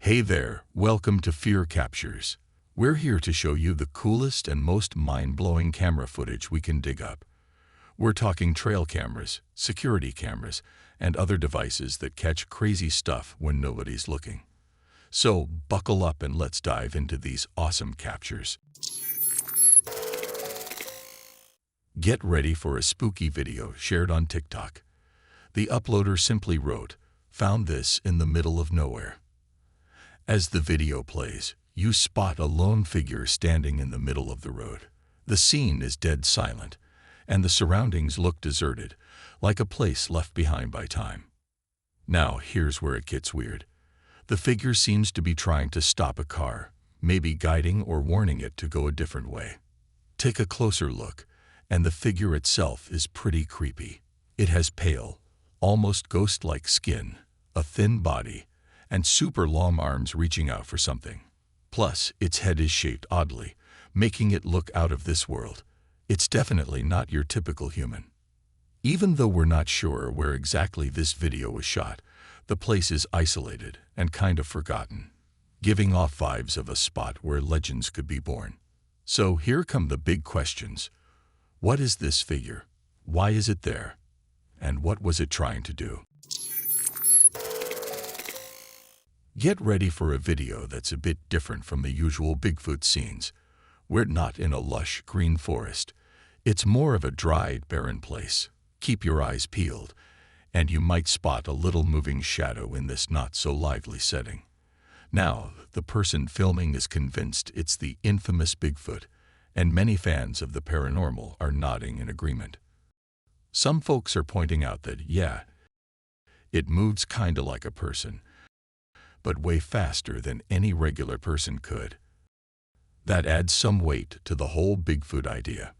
Hey there, welcome to Fear Captures. We're here to show you the coolest and most mind-blowing camera footage we can dig up. We're talking trail cameras, security cameras, and other devices that catch crazy stuff when nobody's looking. So buckle up and let's dive into these awesome captures. Get ready for a spooky video shared on TikTok. The uploader simply wrote, "Found this in the middle of nowhere." As the video plays, you spot a lone figure standing in the middle of the road. The scene is dead silent, and the surroundings look deserted, like a place left behind by time. Now, here's where it gets weird. The figure seems to be trying to stop a car, maybe guiding or warning it to go a different way. Take a closer look, and the figure itself is pretty creepy. It has pale, almost ghost-like skin, a thin body, and super long arms reaching out for something. Plus, its head is shaped oddly, making it look out of this world. It's definitely not your typical human. Even though we're not sure where exactly this video was shot, the place is isolated and kind of forgotten, giving off vibes of a spot where legends could be born. So here come the big questions. What is this figure? Why is it there? And what was it trying to do? Get ready for a video that's a bit different from the usual Bigfoot scenes. We're not in a lush green forest. It's more of a dry, barren place. Keep your eyes peeled, and you might spot a little moving shadow in this not-so-lively setting. Now, the person filming is convinced it's the infamous Bigfoot, and many fans of the paranormal are nodding in agreement. Some folks are pointing out that, yeah, it moves kinda like a person, but way faster than any regular person could. That adds some weight to the whole Bigfoot idea.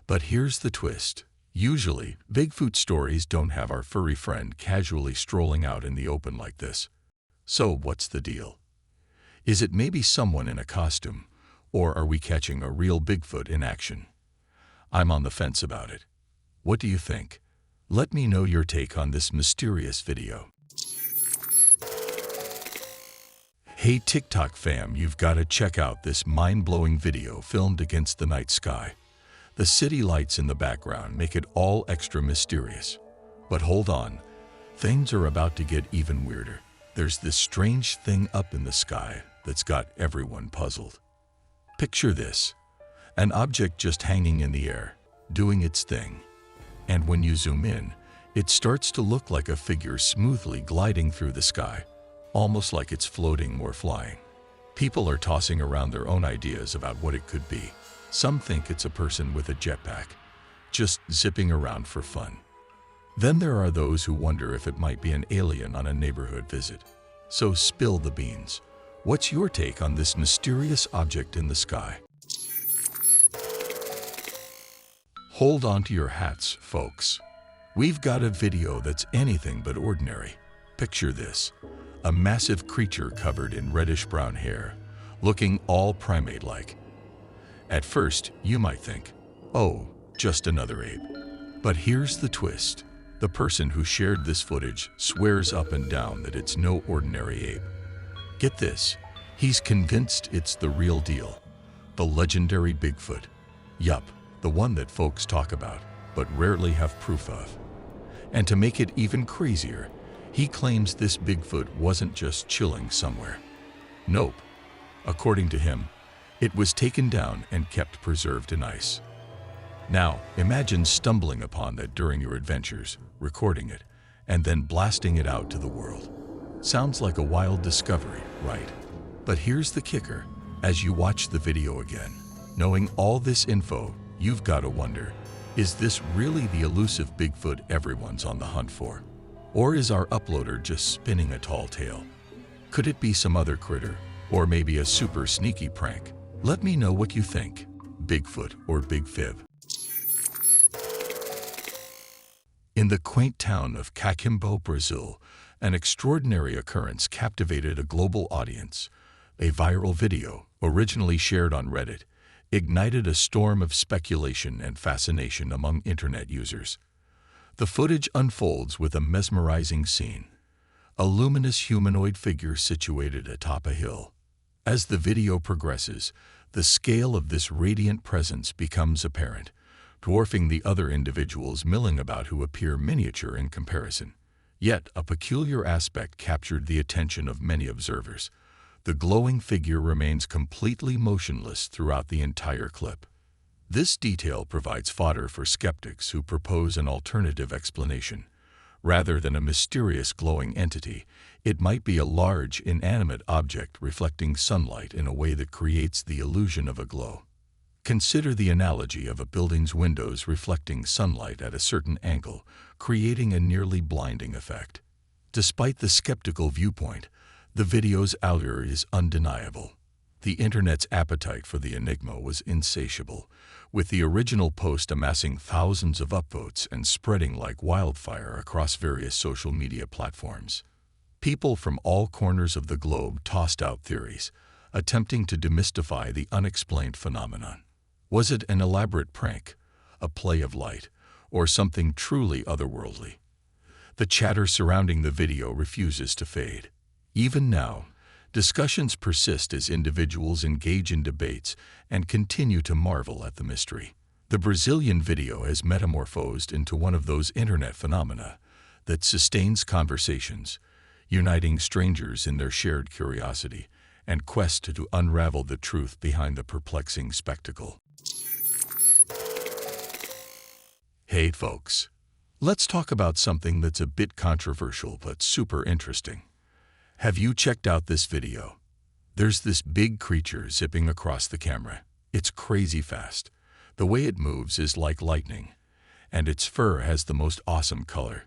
But here's the twist. Usually, Bigfoot stories don't have our furry friend casually strolling out in the open like this. So what's the deal? Is it maybe someone in a costume, or are we catching a real Bigfoot in action? I'm on the fence about it. What do you think? Let me know your take on this mysterious video. Hey TikTok fam, you've got to check out this mind-blowing video filmed against the night sky. The city lights in the background make it all extra mysterious. But hold on, things are about to get even weirder. There's this strange thing up in the sky that's got everyone puzzled. Picture this, an object just hanging in the air, doing its thing. And when you zoom in, it starts to look like a figure smoothly gliding through the sky, almost like it's floating or flying. People are tossing around their own ideas about what it could be. Some think it's a person with a jetpack, just zipping around for fun. Then there are those who wonder if it might be an alien on a neighborhood visit. So spill the beans. What's your take on this mysterious object in the sky? Hold on to your hats, folks. We've got a video that's anything but ordinary. Picture this. A massive creature covered in reddish-brown hair, looking all primate-like. At first, you might think, oh, just another ape. But here's the twist. The person who shared this footage swears up and down that it's no ordinary ape. Get this, he's convinced it's the real deal, the legendary Bigfoot. Yup, the one that folks talk about, but rarely have proof of. And to make it even crazier, he claims this Bigfoot wasn't just chilling somewhere. Nope. According to him, it was taken down and kept preserved in ice. Now, imagine stumbling upon that during your adventures, recording it, and then blasting it out to the world. Sounds like a wild discovery, right? But here's the kicker. As you watch the video again, knowing all this info, you've got to wonder, is this really the elusive Bigfoot everyone's on the hunt for? Or is our uploader just spinning a tall tale? Could it be some other critter, or maybe a super sneaky prank? Let me know what you think. Bigfoot or Big Fib? In the quaint town of Coquimbo, Brazil, an extraordinary occurrence captivated a global audience. A viral video, originally shared on Reddit, ignited a storm of speculation and fascination among internet users. The footage unfolds with a mesmerizing scene. a luminous humanoid figure situated atop a hill. As the video progresses, the scale of this radiant presence becomes apparent, dwarfing the other individuals milling about who appear miniature in comparison. Yet, a peculiar aspect captured the attention of many observers. The glowing figure remains completely motionless throughout the entire clip. This detail provides fodder for skeptics who propose an alternative explanation. Rather than a mysterious glowing entity, it might be a large, inanimate object reflecting sunlight in a way that creates the illusion of a glow. Consider the analogy of a building's windows reflecting sunlight at a certain angle, creating a nearly blinding effect. Despite the skeptical viewpoint, the video's allure is undeniable. The internet's appetite for the enigma was insatiable, with the original post amassing thousands of upvotes and spreading like wildfire across various social media platforms. People from all corners of the globe tossed out theories, attempting to demystify the unexplained phenomenon. Was it an elaborate prank, a play of light, or something truly otherworldly? The chatter surrounding the video refuses to fade. Even now, discussions persist as individuals engage in debates and continue to marvel at the mystery. The Brazilian video has metamorphosed into one of those internet phenomena that sustains conversations, uniting strangers in their shared curiosity and quest to unravel the truth behind the perplexing spectacle. Hey folks, let's talk about something that's a bit controversial but super interesting. Have you checked out this video? There's this big creature zipping across the camera. It's crazy fast. The way it moves is like lightning, and its fur has the most awesome color.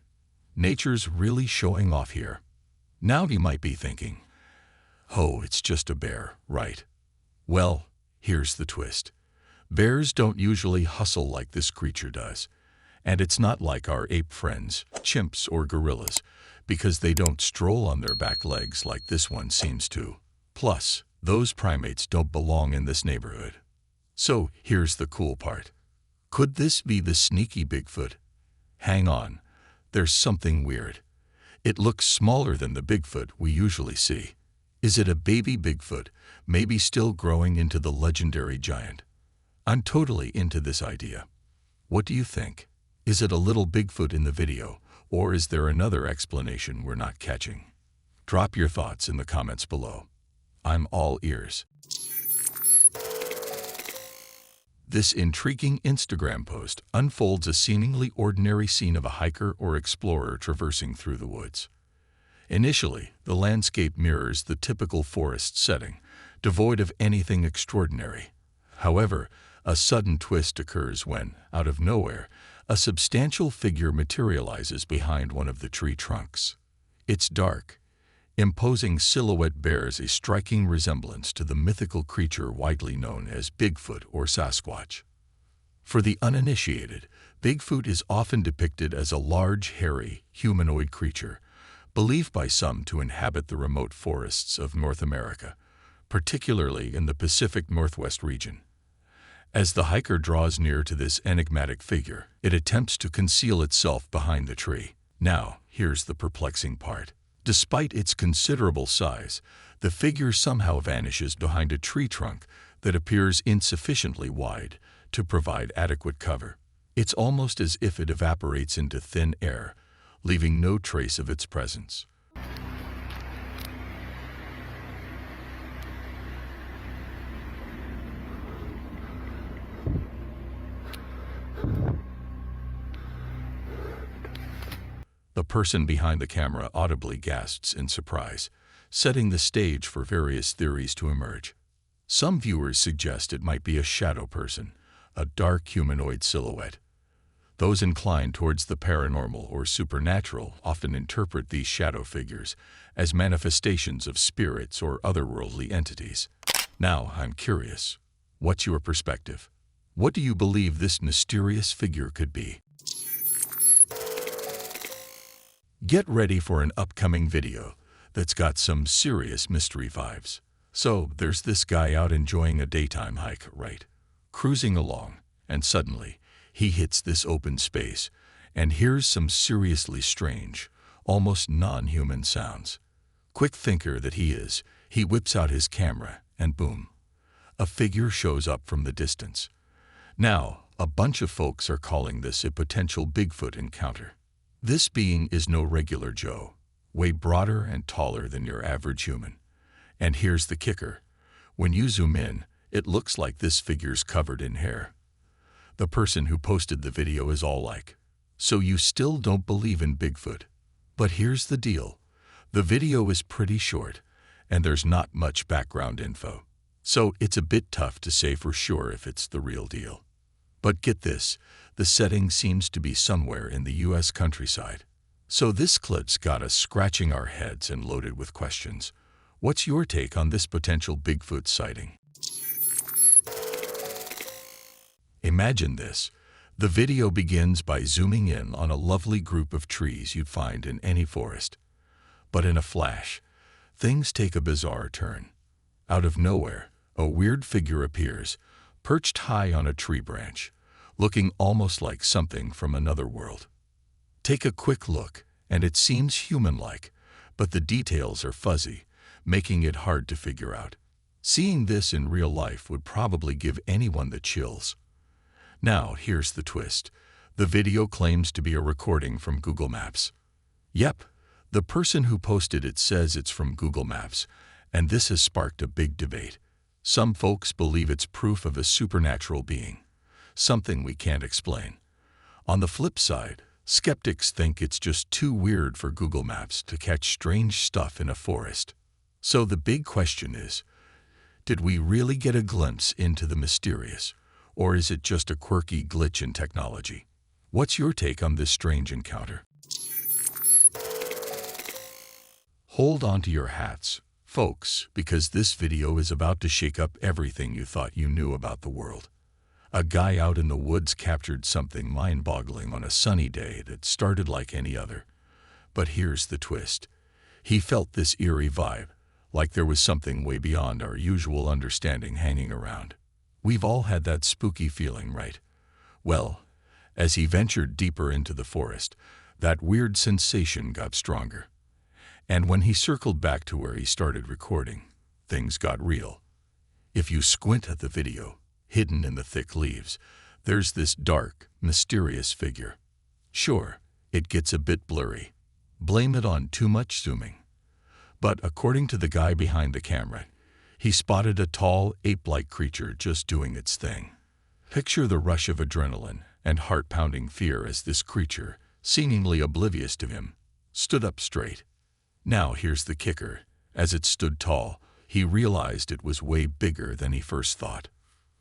Nature's really showing off here. Now you might be thinking, oh, it's just a bear, right? Well, here's the twist. Bears don't usually hustle like this creature does. And it's not like our ape friends, chimps or gorillas, because they don't stroll on their back legs like this one seems to. Plus, those primates don't belong in this neighborhood. So here's the cool part. Could this be the sneaky Bigfoot? Hang on, there's something weird. It looks smaller than the Bigfoot we usually see. Is it a baby Bigfoot, maybe still growing into the legendary giant? I'm totally into this idea. What do you think? Is it a little Bigfoot in the video, or is there another explanation we're not catching? Drop your thoughts in the comments below. I'm all ears. This intriguing Instagram post unfolds a seemingly ordinary scene of a hiker or explorer traversing through the woods. Initially, the landscape mirrors the typical forest setting, devoid of anything extraordinary. However, a sudden twist occurs when, out of nowhere, a substantial figure materializes behind one of the tree trunks. Its dark, imposing silhouette bears a striking resemblance to the mythical creature widely known as Bigfoot or Sasquatch. For the uninitiated, Bigfoot is often depicted as a large, hairy, humanoid creature, believed by some to inhabit the remote forests of North America, particularly in the Pacific Northwest region. As the hiker draws near to this enigmatic figure, it attempts to conceal itself behind the tree. Now, here's the perplexing part. Despite its considerable size, the figure somehow vanishes behind a tree trunk that appears insufficiently wide to provide adequate cover. It's almost as if it evaporates into thin air, leaving no trace of its presence. The person behind the camera audibly gasps in surprise, setting the stage for various theories to emerge. Some viewers suggest it might be a shadow person, a dark humanoid silhouette. Those inclined towards the paranormal or supernatural often interpret these shadow figures as manifestations of spirits or otherworldly entities. Now, I'm curious. What's your perspective? What do you believe this mysterious figure could be? Get ready for an upcoming video that's got some serious mystery vibes. So, there's this guy out enjoying a daytime hike, right? Cruising along, and suddenly, he hits this open space, and here's some seriously strange, almost non-human sounds. Quick thinker that he is, he whips out his camera, and boom, a figure shows up from the distance. Now, a bunch of folks are calling this a potential Bigfoot encounter. This being is no regular Joe, way broader and taller than your average human. And here's the kicker. When you zoom in, it looks like this figure's covered in hair. The person who posted the video is all like, "So you still don't believe in Bigfoot?" But here's the deal. The video is pretty short, and there's not much background info. So it's a bit tough to say for sure if it's the real deal. But get this, the setting seems to be somewhere in the US countryside. So this clip's got us scratching our heads and loaded with questions. What's your take on this potential Bigfoot sighting? Imagine this. The video begins by zooming in on a lovely group of trees you'd find in any forest. But in a flash, things take a bizarre turn. Out of nowhere, a weird figure appears, perched high on a tree branch, looking almost like something from another world. Take a quick look, and it seems human-like, but the details are fuzzy, making it hard to figure out. Seeing this in real life would probably give anyone the chills. Now, here's the twist. The video claims to be a recording from Google Maps. Yep, the person who posted it says it's from Google Maps, and this has sparked a big debate. Some folks believe it's proof of a supernatural being, something we can't explain. On the flip side, skeptics think it's just too weird for Google Maps to catch strange stuff in a forest. So the big question is, did we really get a glimpse into the mysterious, or is it just a quirky glitch in technology? What's your take on this strange encounter? Hold on to your hats, folks, because this video is about to shake up everything you thought you knew about the world. A guy out in the woods captured something mind-boggling on a sunny day that started like any other. But here's the twist. He felt this eerie vibe, like there was something way beyond our usual understanding hanging around. We've all had that spooky feeling, right? Well, as he ventured deeper into the forest, that weird sensation got stronger. And when he circled back to where he started recording, things got real. If you squint at the video, hidden in the thick leaves, there's this dark, mysterious figure. Sure, it gets a bit blurry. Blame it on too much zooming. But according to the guy behind the camera, he spotted a tall, ape-like creature just doing its thing. Picture the rush of adrenaline and heart-pounding fear as this creature, seemingly oblivious to him, stood up straight. Now here's the kicker. As it stood tall, he realized it was way bigger than he first thought.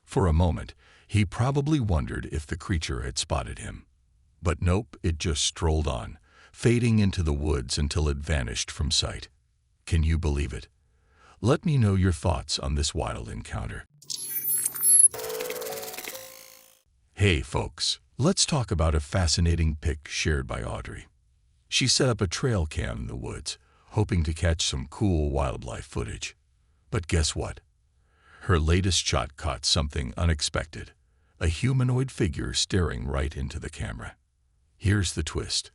For a moment, he probably wondered if the creature had spotted him. But nope, it just strolled on, fading into the woods until it vanished from sight. Can you believe it? Let me know your thoughts on this wild encounter. Hey folks, let's talk about a fascinating pic shared by Audrey. She set up a trail cam in the woods, hoping to catch some cool wildlife footage. But guess what? Her latest shot caught something unexpected, a humanoid figure staring right into the camera. Here's the twist.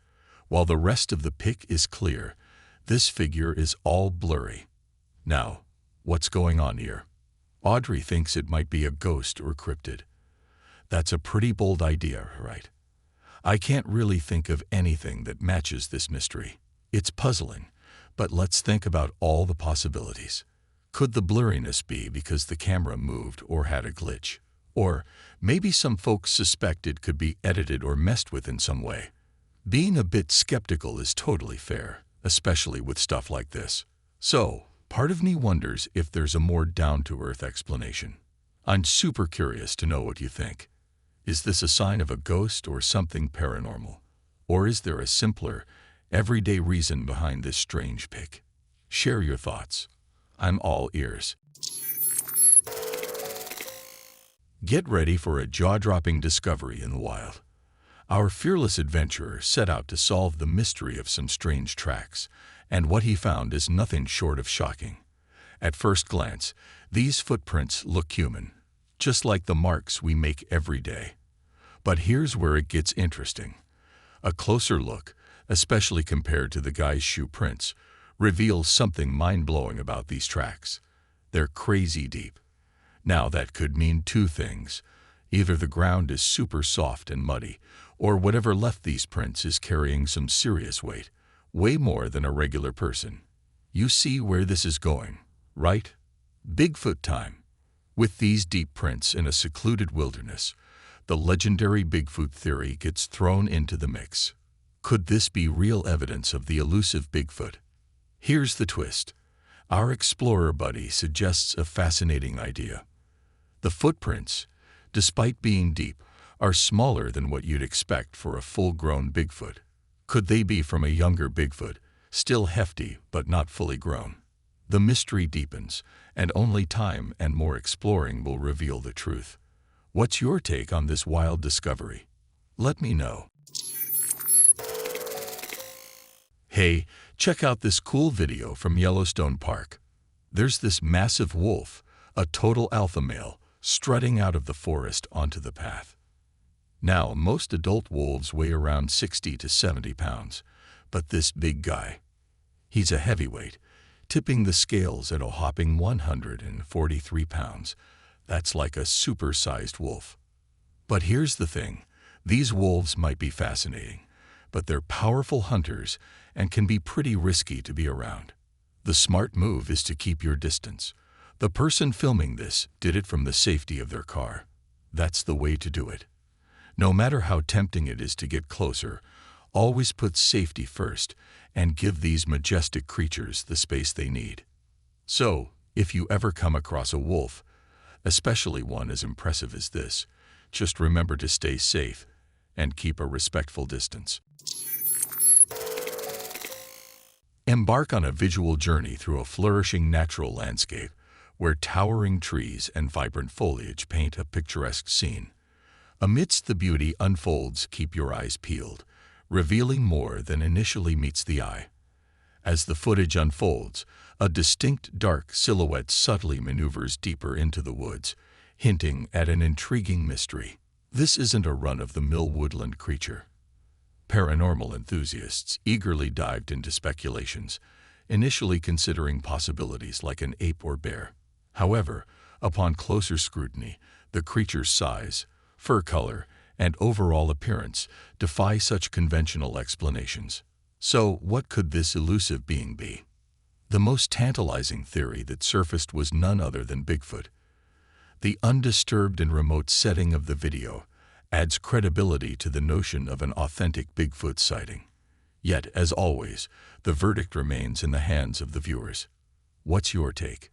While the rest of the pic is clear, this figure is all blurry. Now, what's going on here? Audrey thinks it might be a ghost or cryptid. That's a pretty bold idea, right? I can't really think of anything that matches this mystery. It's puzzling, but let's think about all the possibilities. Could the blurriness be because the camera moved or had a glitch? Or maybe some folks suspect it could be edited or messed with in some way. Being a bit skeptical is totally fair, especially with stuff like this. So, part of me wonders if there's a more down-to-earth explanation. I'm super curious to know what you think. Is this a sign of a ghost or something paranormal? Or is there a simpler, everyday reason behind this strange pic? Share your thoughts. I'm all ears. Get ready for a jaw-dropping discovery in the wild. Our fearless adventurer set out to solve the mystery of some strange tracks, and what he found is nothing short of shocking. At first glance, these footprints look human, just like the marks we make every day. But here's where it gets interesting. A closer look, especially compared to the guy's shoe prints, reveals something mind-blowing about these tracks. They're crazy deep. Now that could mean two things. Either the ground is super soft and muddy, or whatever left these prints is carrying some serious weight, way more than a regular person. You see where this is going, right? Bigfoot time. With these deep prints in a secluded wilderness, the legendary Bigfoot theory gets thrown into the mix. Could this be real evidence of the elusive Bigfoot? Here's the twist. Our explorer buddy suggests a fascinating idea. The footprints, despite being deep, are smaller than what you'd expect for a full-grown Bigfoot. Could they be from a younger Bigfoot, still hefty but not fully grown? The mystery deepens, and only time and more exploring will reveal the truth. What's your take on this wild discovery? Let me know. Hey, check out this cool video from Yellowstone Park. There's this massive wolf, a total alpha male, strutting out of the forest onto the path. Now, most adult wolves weigh around 60 to 70 pounds, but this big guy, he's a heavyweight, tipping the scales at a whopping 143 pounds. That's like a super-sized wolf. But here's the thing. These wolves might be fascinating, but they're powerful hunters and can be pretty risky to be around. The smart move is to keep your distance. The person filming this did it from the safety of their car. That's the way to do it. No matter how tempting it is to get closer, always put safety first and give these majestic creatures the space they need. So, if you ever come across a wolf, especially one as impressive as this, just remember to stay safe and keep a respectful distance. Embark on a visual journey through a flourishing natural landscape where towering trees and vibrant foliage paint a picturesque scene. Amidst the beauty unfolds, keep your eyes peeled, revealing more than initially meets the eye. As the footage unfolds, a distinct dark silhouette subtly maneuvers deeper into the woods, hinting at an intriguing mystery. This isn't a run-of-the-mill woodland creature. Paranormal enthusiasts eagerly dived into speculations, initially considering possibilities like an ape or bear. However, upon closer scrutiny, the creature's size, fur color, and overall appearance defy such conventional explanations. So, what could this elusive being be? The most tantalizing theory that surfaced was none other than Bigfoot. The undisturbed and remote setting of the video adds credibility to the notion of an authentic Bigfoot sighting. Yet, as always, the verdict remains in the hands of the viewers. What's your take?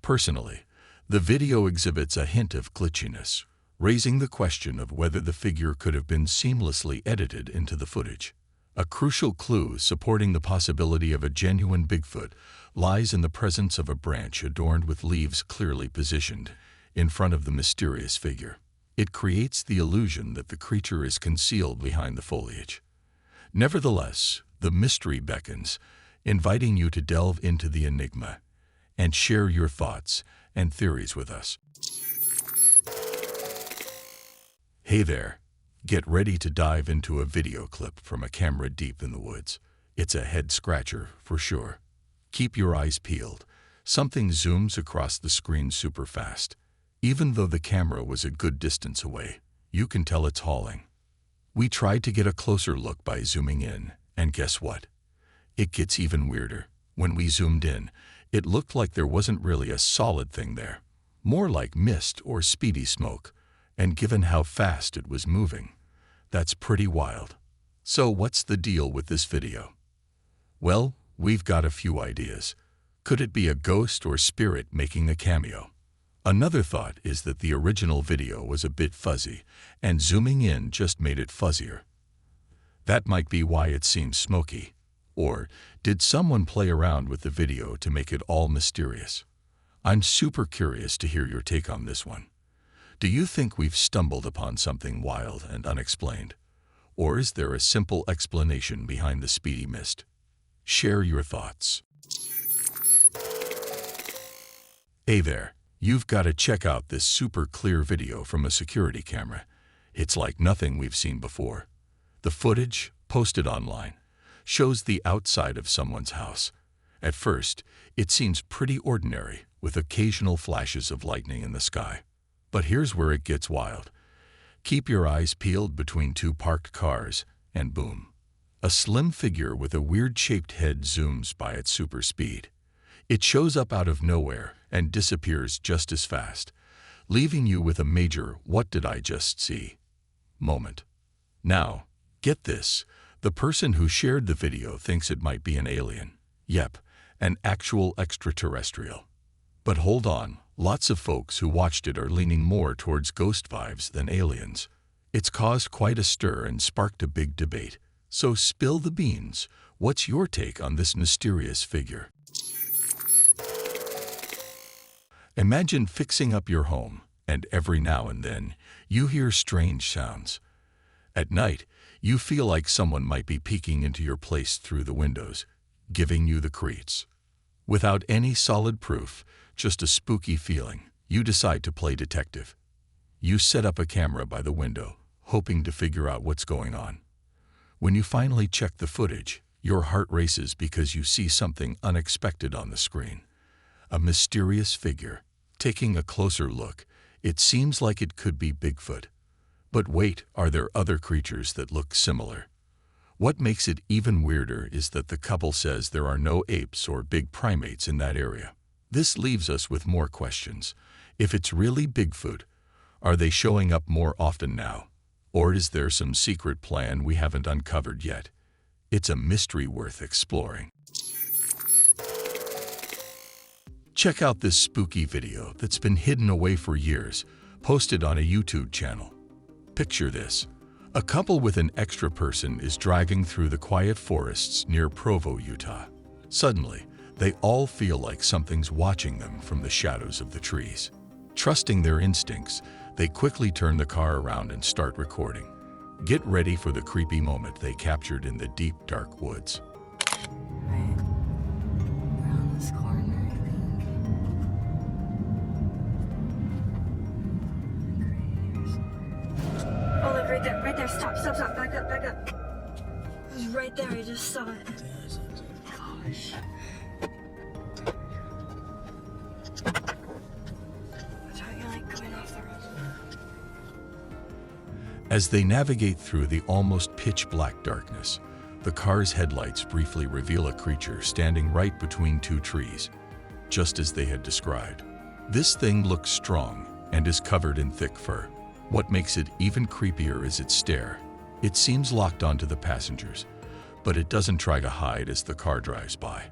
Personally, the video exhibits a hint of glitchiness, raising the question of whether the figure could have been seamlessly edited into the footage. A crucial clue supporting the possibility of a genuine Bigfoot lies in the presence of a branch adorned with leaves clearly positioned in front of the mysterious figure. It creates the illusion that the creature is concealed behind the foliage. Nevertheless, the mystery beckons, inviting you to delve into the enigma and share your thoughts and theories with us. Hey there, get ready to dive into a video clip from a camera deep in the woods. It's a head-scratcher for sure. Keep your eyes peeled. Something zooms across the screen super fast. Even though the camera was a good distance away, you can tell it's hauling. We tried to get a closer look by zooming in, and guess what? It gets even weirder. When we zoomed in, it looked like there wasn't really a solid thing there, more like mist or speedy smoke, and given how fast it was moving, that's pretty wild. So what's the deal with this video? Well, we've got a few ideas. Could it be a ghost or spirit making a cameo? Another thought is that the original video was a bit fuzzy, and zooming in just made it fuzzier. That might be why it seems smoky. Or did someone play around with the video to make it all mysterious? I'm super curious to hear your take on this one. Do you think we've stumbled upon something wild and unexplained? Or is there a simple explanation behind the speedy mist? Share your thoughts. Hey there. You've got to check out this super clear video from a security camera. It's like nothing we've seen before. The footage, posted online, shows the outside of someone's house. At first, it seems pretty ordinary, with occasional flashes of lightning in the sky. But here's where it gets wild. Keep your eyes peeled between two parked cars, and boom. A slim figure with a weird-shaped head zooms by at super speed. It shows up out of nowhere and disappears just as fast, leaving you with a major "what did I just see?" moment. Now, get this. The person who shared the video thinks it might be an alien. Yep, an actual extraterrestrial. But hold on, lots of folks who watched it are leaning more towards ghost vibes than aliens. It's caused quite a stir and sparked a big debate. So spill the beans. What's your take on this mysterious figure? Imagine fixing up your home, and every now and then, you hear strange sounds. At night, you feel like someone might be peeking into your place through the windows, giving you the creeps. Without any solid proof, just a spooky feeling, you decide to play detective. You set up a camera by the window, hoping to figure out what's going on. When you finally check the footage, your heart races because you see something unexpected on the screen. A mysterious figure. Taking a closer look, it seems like it could be Bigfoot. But wait, are there other creatures that look similar? What makes it even weirder is that the couple says there are no apes or big primates in that area. This leaves us with more questions. If it's really Bigfoot, are they showing up more often now? Or is there some secret plan we haven't uncovered yet? It's a mystery worth exploring. Check out this spooky video that's been hidden away for years, posted on a YouTube channel. Picture this. A couple with an extra person is driving through the quiet forests near Provo, Utah. Suddenly, they all feel like something's watching them from the shadows of the trees. Trusting their instincts, they quickly turn the car around and start recording. Get ready for the creepy moment they captured in the deep, dark woods. Right around this corner, I think. Oh, look, right there, right there. Stop, stop, stop. Back up, back up. It was right there. I just saw it. Gosh. As they navigate through the almost pitch-black darkness, the car's headlights briefly reveal a creature standing right between two trees, just as they had described. This thing looks strong and is covered in thick fur. What makes it even creepier is its stare. It seems locked onto the passengers, but it doesn't try to hide as the car drives by.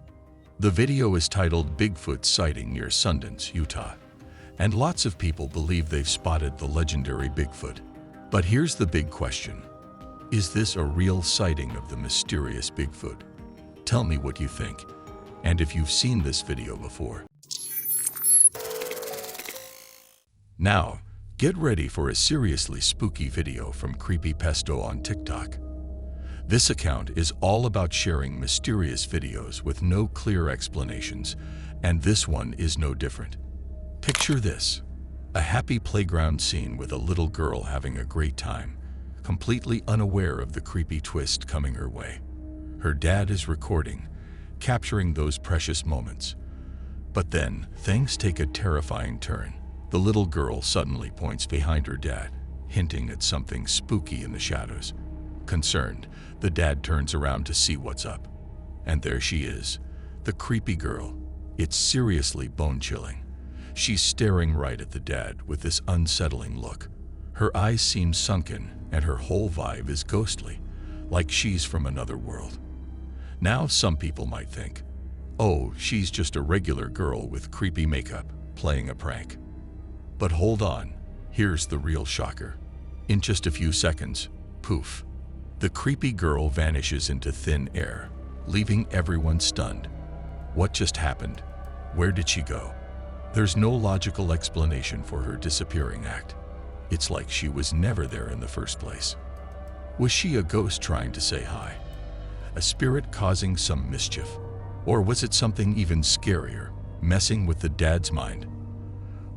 The video is titled "Bigfoot Sighting Near Sundance, Utah," and lots of people believe they've spotted the legendary Bigfoot. But here's the big question. Is this a real sighting of the mysterious Bigfoot? Tell me what you think, and if you've seen this video before. Now, get ready for a seriously spooky video from Creepypesto on TikTok. This account is all about sharing mysterious videos with no clear explanations, and this one is no different. Picture this. A happy playground scene with a little girl having a great time, completely unaware of the creepy twist coming her way. Her dad is recording, capturing those precious moments. But then, things take a terrifying turn. The little girl suddenly points behind her dad, hinting at something spooky in the shadows. Concerned, the dad turns around to see what's up. And there she is, the creepy girl. It's seriously bone-chilling. She's staring right at the dad with this unsettling look. Her eyes seem sunken, and her whole vibe is ghostly, like she's from another world. Now some people might think, oh, she's just a regular girl with creepy makeup, playing a prank. But hold on, here's the real shocker. In just a few seconds, poof, the creepy girl vanishes into thin air, leaving everyone stunned. What just happened? Where did she go? There's no logical explanation for her disappearing act. It's like she was never there in the first place. Was she a ghost trying to say hi? A spirit causing some mischief? Or was it something even scarier, messing with the dad's mind?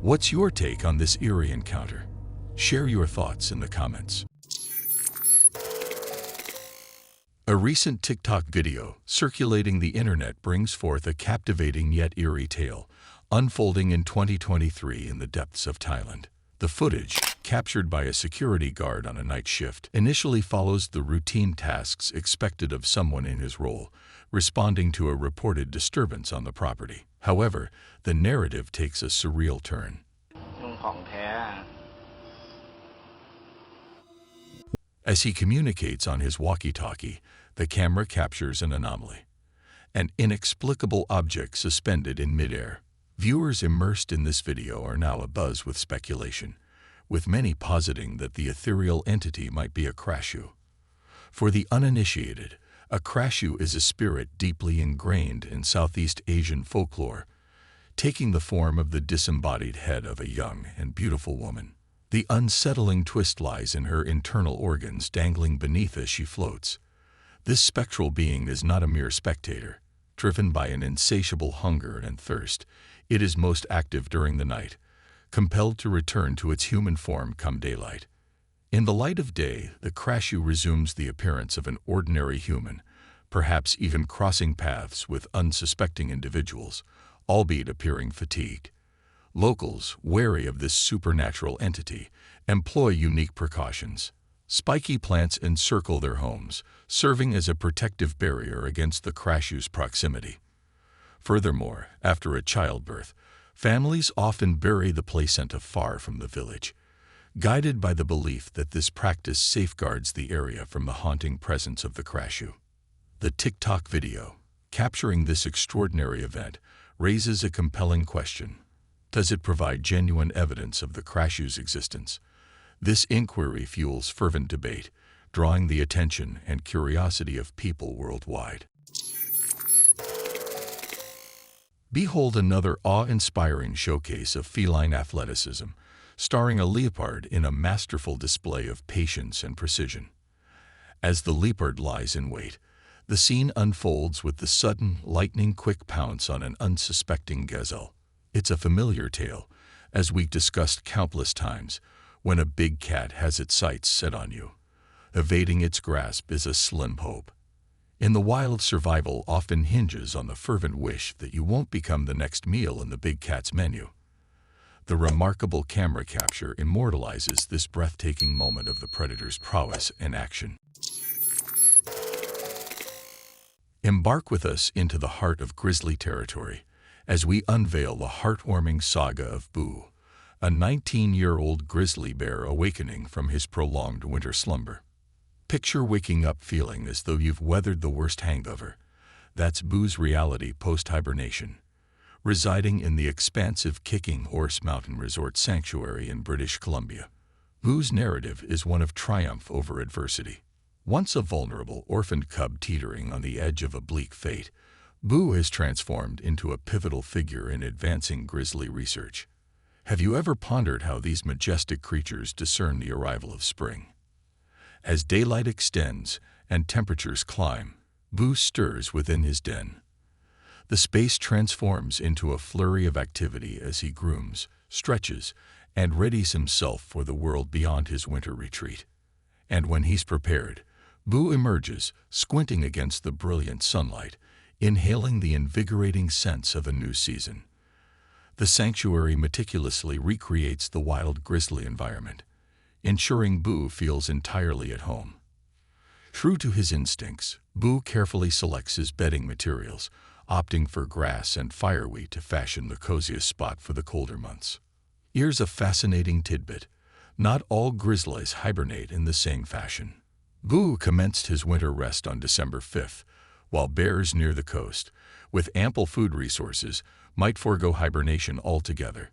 What's your take on this eerie encounter? Share your thoughts in the comments. A recent TikTok video circulating the internet brings forth a captivating yet eerie tale, unfolding in 2023 in the depths of Thailand. The footage, captured by a security guard on a night shift, initially follows the routine tasks expected of someone in his role, responding to a reported disturbance on the property. However, the narrative takes a surreal turn. As he communicates on his walkie-talkie, the camera captures an anomaly, an inexplicable object suspended in midair. Viewers immersed in this video are now abuzz with speculation, with many positing that the ethereal entity might be a crashu. For the uninitiated, a crashu is a spirit deeply ingrained in Southeast Asian folklore, taking the form of the disembodied head of a young and beautiful woman. The unsettling twist lies in her internal organs dangling beneath as she floats. This spectral being is not a mere spectator. Driven by an insatiable hunger and thirst, it is most active during the night, compelled to return to its human form come daylight. In the light of day, the crashu resumes the appearance of an ordinary human, perhaps even crossing paths with unsuspecting individuals, albeit appearing fatigued. Locals, wary of this supernatural entity, employ unique precautions. Spiky plants encircle their homes, serving as a protective barrier against the crashu's proximity. Furthermore, after a childbirth, families often bury the placenta far from the village, guided by the belief that this practice safeguards the area from the haunting presence of the crashu. The TikTok video, capturing this extraordinary event, raises a compelling question. Does it provide genuine evidence of the crashu's existence? This inquiry fuels fervent debate, drawing the attention and curiosity of people worldwide. Behold another awe-inspiring showcase of feline athleticism, starring a leopard in a masterful display of patience and precision. As the leopard lies in wait, the scene unfolds with the sudden, lightning-quick pounce on an unsuspecting gazelle. It's a familiar tale, as we've discussed countless times, when a big cat has its sights set on you. Evading its grasp is a slim hope. In the wild, survival often hinges on the fervent wish that you won't become the next meal in the big cat's menu. The remarkable camera capture immortalizes this breathtaking moment of the predator's prowess in action. Embark with us into the heart of Grizzly territory, as we unveil the heartwarming saga of Boo, a 19-year-old grizzly bear awakening from his prolonged winter slumber. Picture waking up feeling as though you've weathered the worst hangover. That's Boo's reality post-hibernation, residing in the expansive Kicking Horse Mountain Resort Sanctuary in British Columbia. Boo's narrative is one of triumph over adversity. Once a vulnerable, orphaned cub teetering on the edge of a bleak fate, Boo has transformed into a pivotal figure in advancing grizzly research. Have you ever pondered how these majestic creatures discern the arrival of spring? As daylight extends and temperatures climb, Boo stirs within his den. The space transforms into a flurry of activity as he grooms, stretches, and readies himself for the world beyond his winter retreat. And when he's prepared, Boo emerges, squinting against the brilliant sunlight, inhaling the invigorating sense of a new season. The sanctuary meticulously recreates the wild grizzly environment, ensuring Boo feels entirely at home. True to his instincts, Boo carefully selects his bedding materials, opting for grass and fireweed to fashion the coziest spot for the colder months. Here's a fascinating tidbit. Not all grizzlies hibernate in the same fashion. Boo commenced his winter rest on December 5th, while bears near the coast, with ample food resources, might forego hibernation altogether.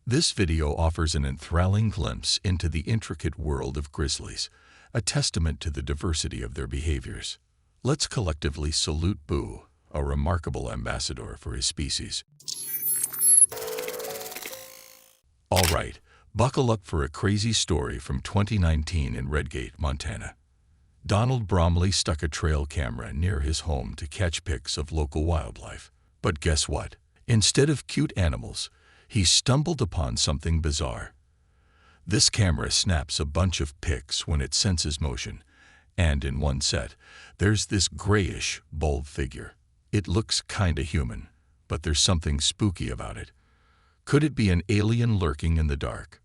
This video offers an enthralling glimpse into the intricate world of grizzlies, a testament to the diversity of their behaviors. Let's collectively salute Boo, a remarkable ambassador for his species. All right, buckle up for a crazy story from 2019 in Redgate, Montana. Donald Bromley stuck a trail camera near his home to catch pics of local wildlife. But guess what? Instead of cute animals, he stumbled upon something bizarre. This camera snaps a bunch of pics when it senses motion, And in one set, there's this grayish, bald figure. It looks kinda human, but there's something spooky about it. Could it be an alien lurking in the dark?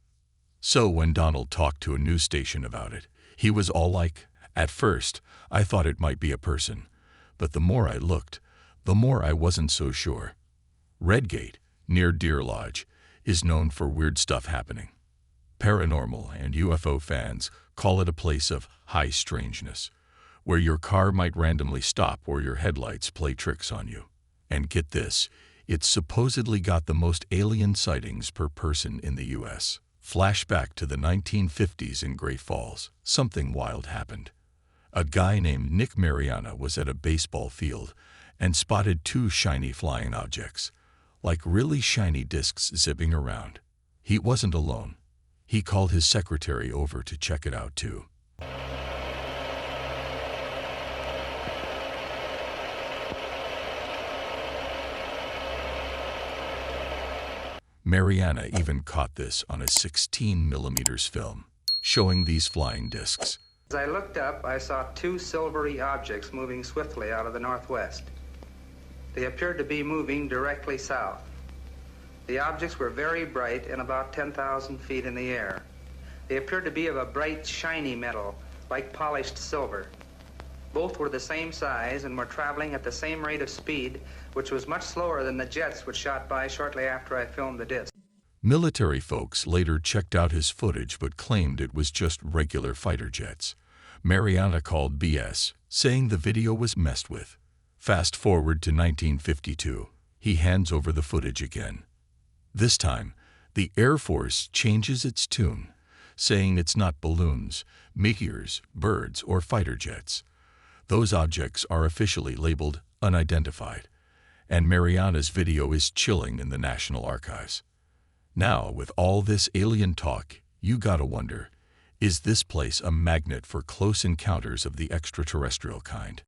So when Donald talked to a news station about it, he was all like, "At first, I thought it might be a person, but the more I looked, the more I wasn't so sure." Redgate, near Deer Lodge, is known for weird stuff happening. Paranormal and UFO fans call it a place of high strangeness, where your car might randomly stop or your headlights play tricks on you. And get this, it's supposedly got the most alien sightings per person in the US. Flashback to the 1950s in Great Falls, something wild happened. A guy named Nick Mariana was at a baseball field and spotted two shiny flying objects, like really shiny discs zipping around. He wasn't alone. He called his secretary over to check it out too. Mariana even caught this on a 16mm film, showing these flying discs. As I looked up, I saw two silvery objects moving swiftly out of the northwest. They appeared to be moving directly south. The objects were very bright and about 10,000 feet in the air. They appeared to be of a bright, shiny metal, like polished silver. Both were the same size and were traveling at the same rate of speed, which was much slower than the jets which shot by shortly after I filmed the disc. Military folks later checked out his footage but claimed it was just regular fighter jets. Mariana called BS, saying the video was messed with. Fast forward to 1952, he hands over the footage again. This time, the Air Force changes its tune, saying it's not balloons, meteors, birds, or fighter jets. Those objects are officially labeled unidentified, and Mariana's video is chilling in the National Archives. Now, with all this alien talk, you gotta wonder, is this place a magnet for close encounters of the extraterrestrial kind?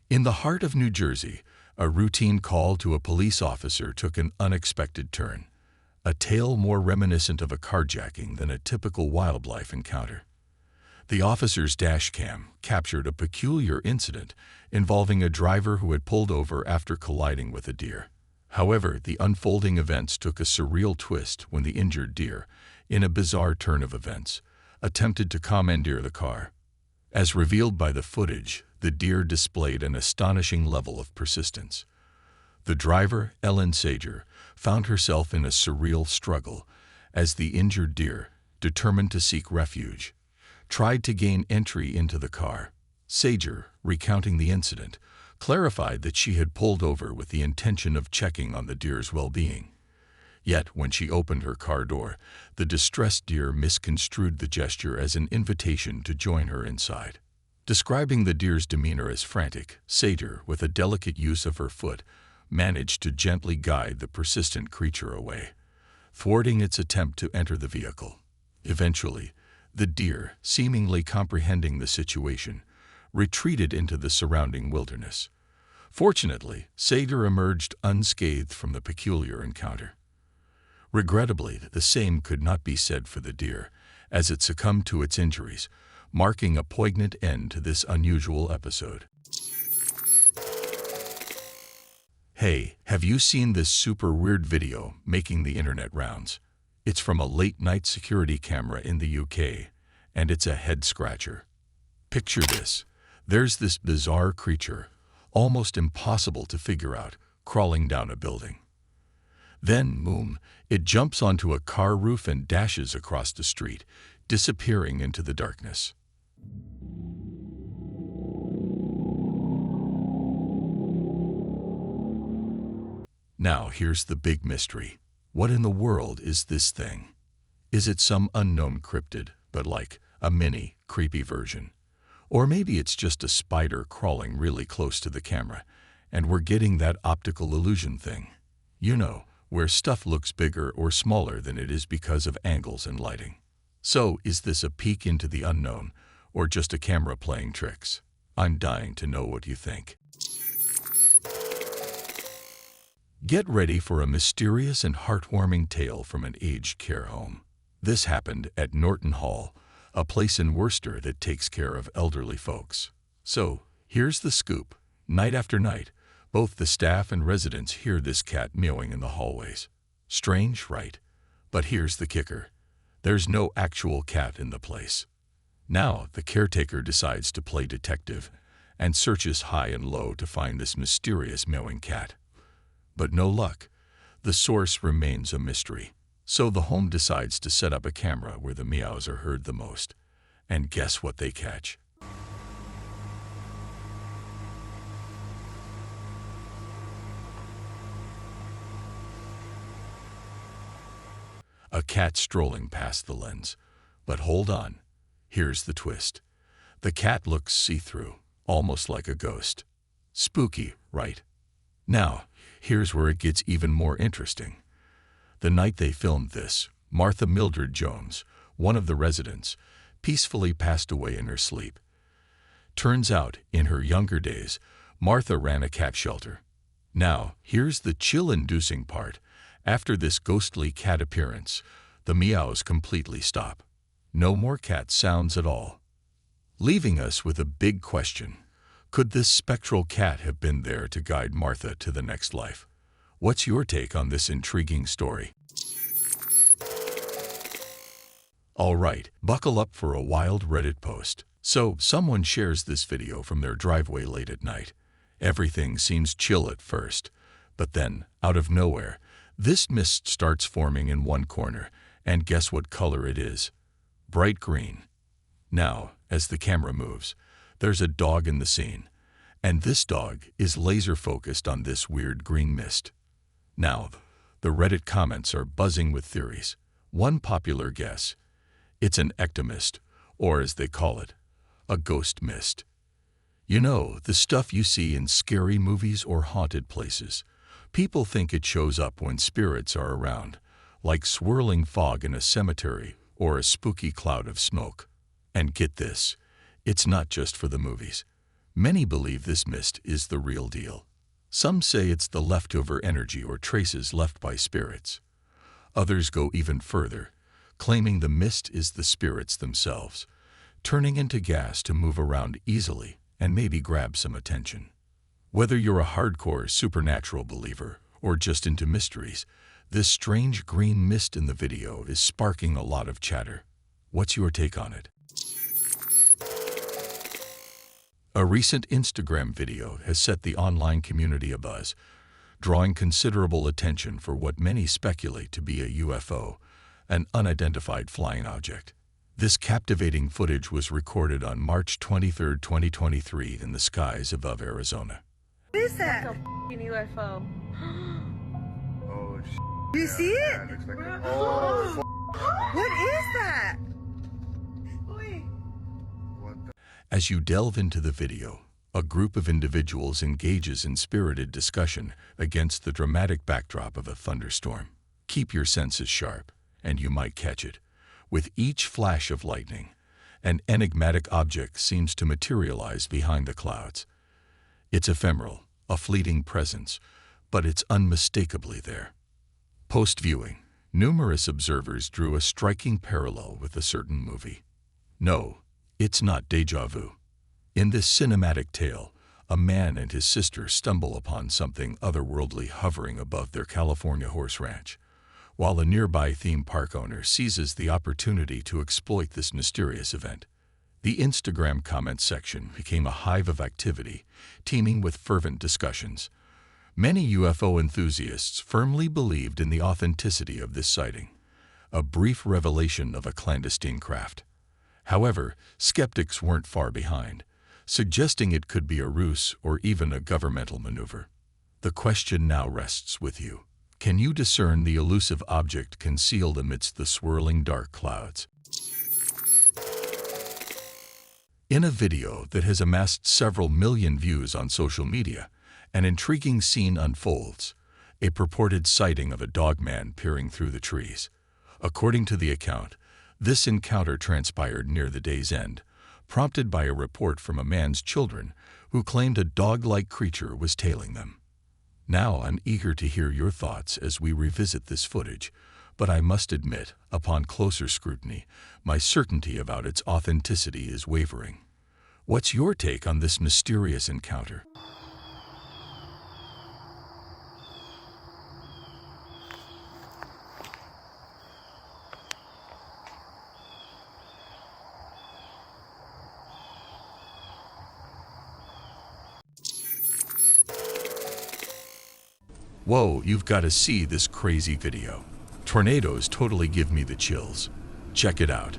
In the heart of New Jersey, a routine call to a police officer took an unexpected turn, a tale more reminiscent of a carjacking than a typical wildlife encounter. The officer's dash cam captured a peculiar incident involving a driver who had pulled over after colliding with a deer. However, the unfolding events took a surreal twist when the injured deer, in a bizarre turn of events, attempted to commandeer the car. As revealed by the footage, the deer displayed an astonishing level of persistence. The driver, Ellen Sager, found herself in a surreal struggle as the injured deer, determined to seek refuge, tried to gain entry into the car. Sager, recounting the incident, clarified that she had pulled over with the intention of checking on the deer's well-being. Yet, when she opened her car door, the distressed deer misconstrued the gesture as an invitation to join her inside. Describing the deer's demeanor as frantic, Sager, with a delicate use of her foot, managed to gently guide the persistent creature away, thwarting its attempt to enter the vehicle. Eventually, the deer, seemingly comprehending the situation, retreated into the surrounding wilderness. Fortunately, Sager emerged unscathed from the peculiar encounter. Regrettably, the same could not be said for the deer, as it succumbed to its injuries, marking a poignant end to this unusual episode. Hey, have you seen this super weird video making the internet rounds? It's from a late-night security camera in the UK, and it's a head-scratcher. Picture this. There's this bizarre creature, almost impossible to figure out, crawling down a building. Then, boom, it jumps onto a car roof and dashes across the street, disappearing into the darkness. Now, here's the big mystery. What in the world is this thing? Is it some unknown cryptid, but like a mini, creepy version? Or maybe it's just a spider crawling really close to the camera, and we're getting that optical illusion thing. You know, where stuff looks bigger or smaller than it is because of angles and lighting. So, is this a peek into the unknown, or just a camera playing tricks? I'm dying to know what you think. Get ready for a mysterious and heartwarming tale from an aged care home. This happened at Norton Hall, a place in Worcester that takes care of elderly folks. So, here's the scoop. Night after night, both the staff and residents hear this cat meowing in the hallways. Strange, right? But here's the kicker. There's no actual cat in the place. Now, the caretaker decides to play detective and searches high and low to find this mysterious meowing cat. But no luck. The source remains a mystery. So the home decides to set up a camera where the meows are heard the most. And guess what they catch? A cat strolling past the lens. But hold on. Here's the twist. The cat looks see-through, almost like a ghost. Spooky, right? Now, here's where it gets even more interesting. The night they filmed this, Martha Mildred Jones, one of the residents, peacefully passed away in her sleep. Turns out, in her younger days, Martha ran a cat shelter. Now, here's the chill-inducing part. After this ghostly cat appearance, the meows completely stop. No more cat sounds at all. Leaving us with a big question. Could this spectral cat have been there to guide Martha to the next life? What's your take on this intriguing story? All right, buckle up for a wild Reddit post. So, someone shares this video from their driveway late at night. Everything seems chill at first, but then, out of nowhere, this mist starts forming in one corner, and guess what color it is? Bright green. Now, as the camera moves, there's a dog in the scene, and this dog is laser-focused on this weird green mist. Now, the Reddit comments are buzzing with theories. One popular guess: it's an ectomist, or as they call it, a ghost mist. You know, the stuff you see in scary movies or haunted places. People think it shows up when spirits are around, like swirling fog in a cemetery or a spooky cloud of smoke. And get this, it's not just for the movies. Many believe this mist is the real deal. Some say it's the leftover energy or traces left by spirits. Others go even further, claiming the mist is the spirits themselves, turning into gas to move around easily and maybe grab some attention. Whether you're a hardcore supernatural believer or just into mysteries, this strange green mist in the video is sparking a lot of chatter. What's your take on it? A recent Instagram video has set the online community abuzz, drawing considerable attention for what many speculate to be a UFO, an unidentified flying object. This captivating footage was recorded on March 23, 2023 in the skies above Arizona. What is that? Like a f***ing UFO. Oh, shit. Do you see it? Yeah, it looks like a, oh, What is that? what the? As you delve into the video, a group of individuals engages in spirited discussion against the dramatic backdrop of a thunderstorm. Keep your senses sharp, and you might catch it. With each flash of lightning, an enigmatic object seems to materialize behind the clouds. It's ephemeral, a fleeting presence, but it's unmistakably there. Post-viewing, numerous observers drew a striking parallel with a certain movie. No, it's not déjà vu. In this cinematic tale, a man and his sister stumble upon something otherworldly hovering above their California horse ranch, while a nearby theme park owner seizes the opportunity to exploit this mysterious event. The Instagram comment section became a hive of activity, teeming with fervent discussions. Many UFO enthusiasts firmly believed in the authenticity of this sighting, a brief revelation of a clandestine craft. However, skeptics weren't far behind, suggesting it could be a ruse or even a governmental maneuver. The question now rests with you. Can you discern the elusive object concealed amidst the swirling dark clouds? In a video that has amassed several million views on social media, an intriguing scene unfolds, a purported sighting of a dogman peering through the trees. According to the account, this encounter transpired near the day's end, prompted by a report from a man's children who claimed a dog-like creature was tailing them. Now I'm eager to hear your thoughts as we revisit this footage, But I must admit, upon closer scrutiny, my certainty about its authenticity is wavering. What's your take on this mysterious encounter? Whoa, you've got to see this crazy video. Tornadoes totally give me the chills. Check it out.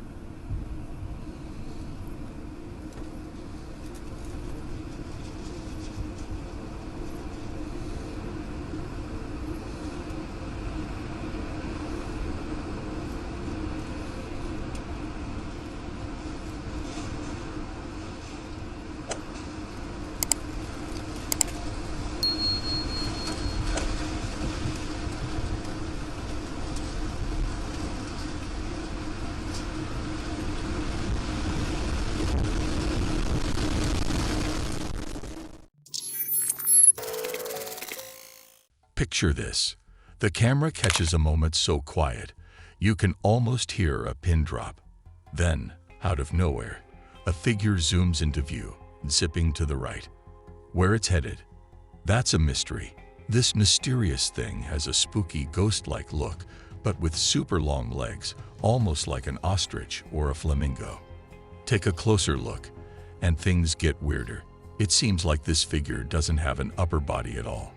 Picture this. The camera catches a moment so quiet, you can almost hear a pin drop. Then, out of nowhere, a figure zooms into view, zipping to the right. Where it's headed? That's a mystery. This mysterious thing has a spooky ghost-like look, but with super long legs, almost like an ostrich or a flamingo. Take a closer look, and things get weirder. It seems like this figure doesn't have an upper body at all.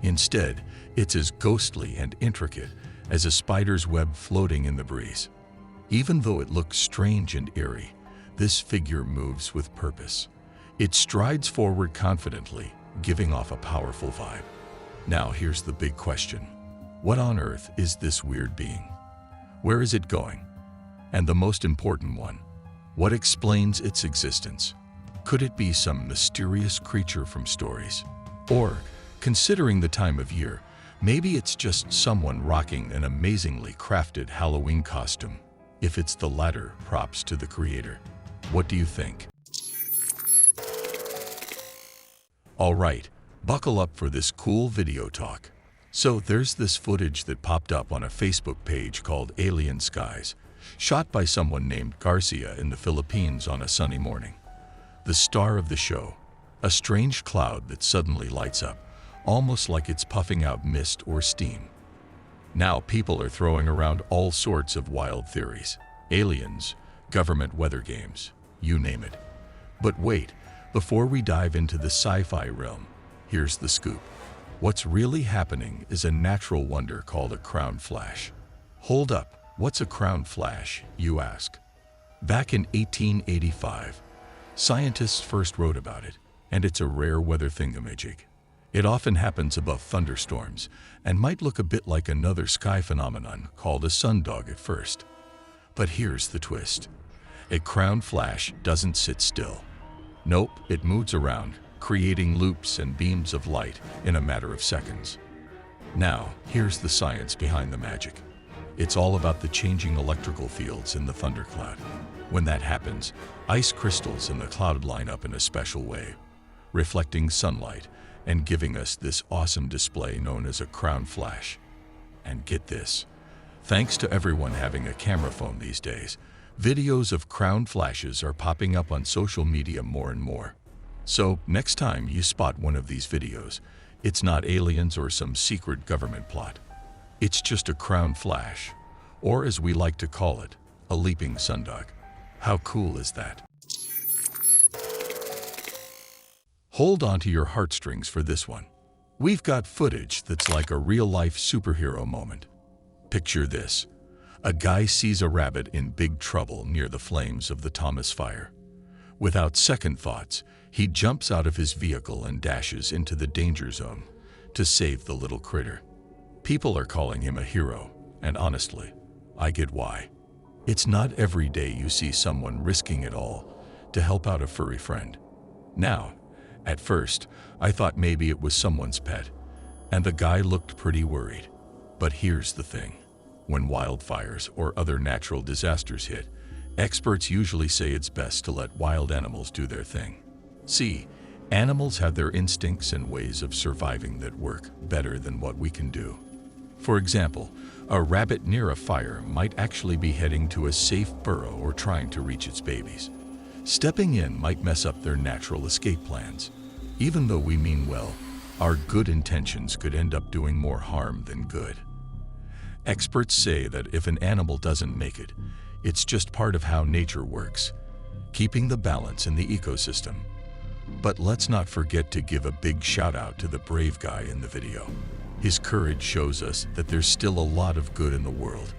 Instead, it's as ghostly and intricate as a spider's web floating in the breeze. Even though it looks strange and eerie, this figure moves with purpose. It strides forward confidently, giving off a powerful vibe. Now here's the big question. What on earth is this weird being? Where is it going? And the most important one, what explains its existence? Could it be some mysterious creature from stories? Or, considering the time of year, maybe it's just someone rocking an amazingly crafted Halloween costume. If it's the latter, props to the creator. What do you think? Alright, buckle up for this cool video talk. So there's this footage that popped up on a Facebook page called Alien Skies, shot by someone named Garcia in the Philippines on a sunny morning. The star of the show, a strange cloud that suddenly lights up, almost like it's puffing out mist or steam. Now people are throwing around all sorts of wild theories. Aliens, government weather games, you name it. But wait, before we dive into the sci-fi realm, here's the scoop. What's really happening is a natural wonder called a crown flash. Hold up, what's a crown flash, you ask? Back in 1885, scientists first wrote about it, and it's a rare weather thingamajig. It often happens above thunderstorms and might look a bit like another sky phenomenon called a sundog at first. But here's the twist. A crown flash doesn't sit still. Nope, it moves around, creating loops and beams of light in a matter of seconds. Now, here's the science behind the magic. It's all about the changing electrical fields in the thundercloud. When that happens, ice crystals in the cloud line up in a special way, reflecting sunlight and giving us this awesome display known as a crown flash. And get this, thanks to everyone having a camera phone these days, videos of crown flashes are popping up on social media more and more. So next time you spot one of these videos, it's not aliens or some secret government plot. It's just a crown flash, or as we like to call it, a leaping sundog. How cool is that? Hold on to your heartstrings for this one. We've got footage that's like a real-life superhero moment. Picture this. A guy sees a rabbit in big trouble near the flames of the Thomas fire. Without second thoughts, he jumps out of his vehicle and dashes into the danger zone to save the little critter. People are calling him a hero, and honestly, I get why. It's not every day you see someone risking it all to help out a furry friend. Now, at first, I thought maybe it was someone's pet, and the guy looked pretty worried. But here's the thing. When wildfires or other natural disasters hit, experts usually say it's best to let wild animals do their thing. See, animals have their instincts and ways of surviving that work better than what we can do. For example, a rabbit near a fire might actually be heading to a safe burrow or trying to reach its babies. Stepping in might mess up their natural escape plans. Even though we mean well, our good intentions could end up doing more harm than good. Experts say that if an animal doesn't make it, it's just part of how nature works, keeping the balance in the ecosystem. But let's not forget to give a big shout out to the brave guy in the video. His courage shows us that there's still a lot of good in the world,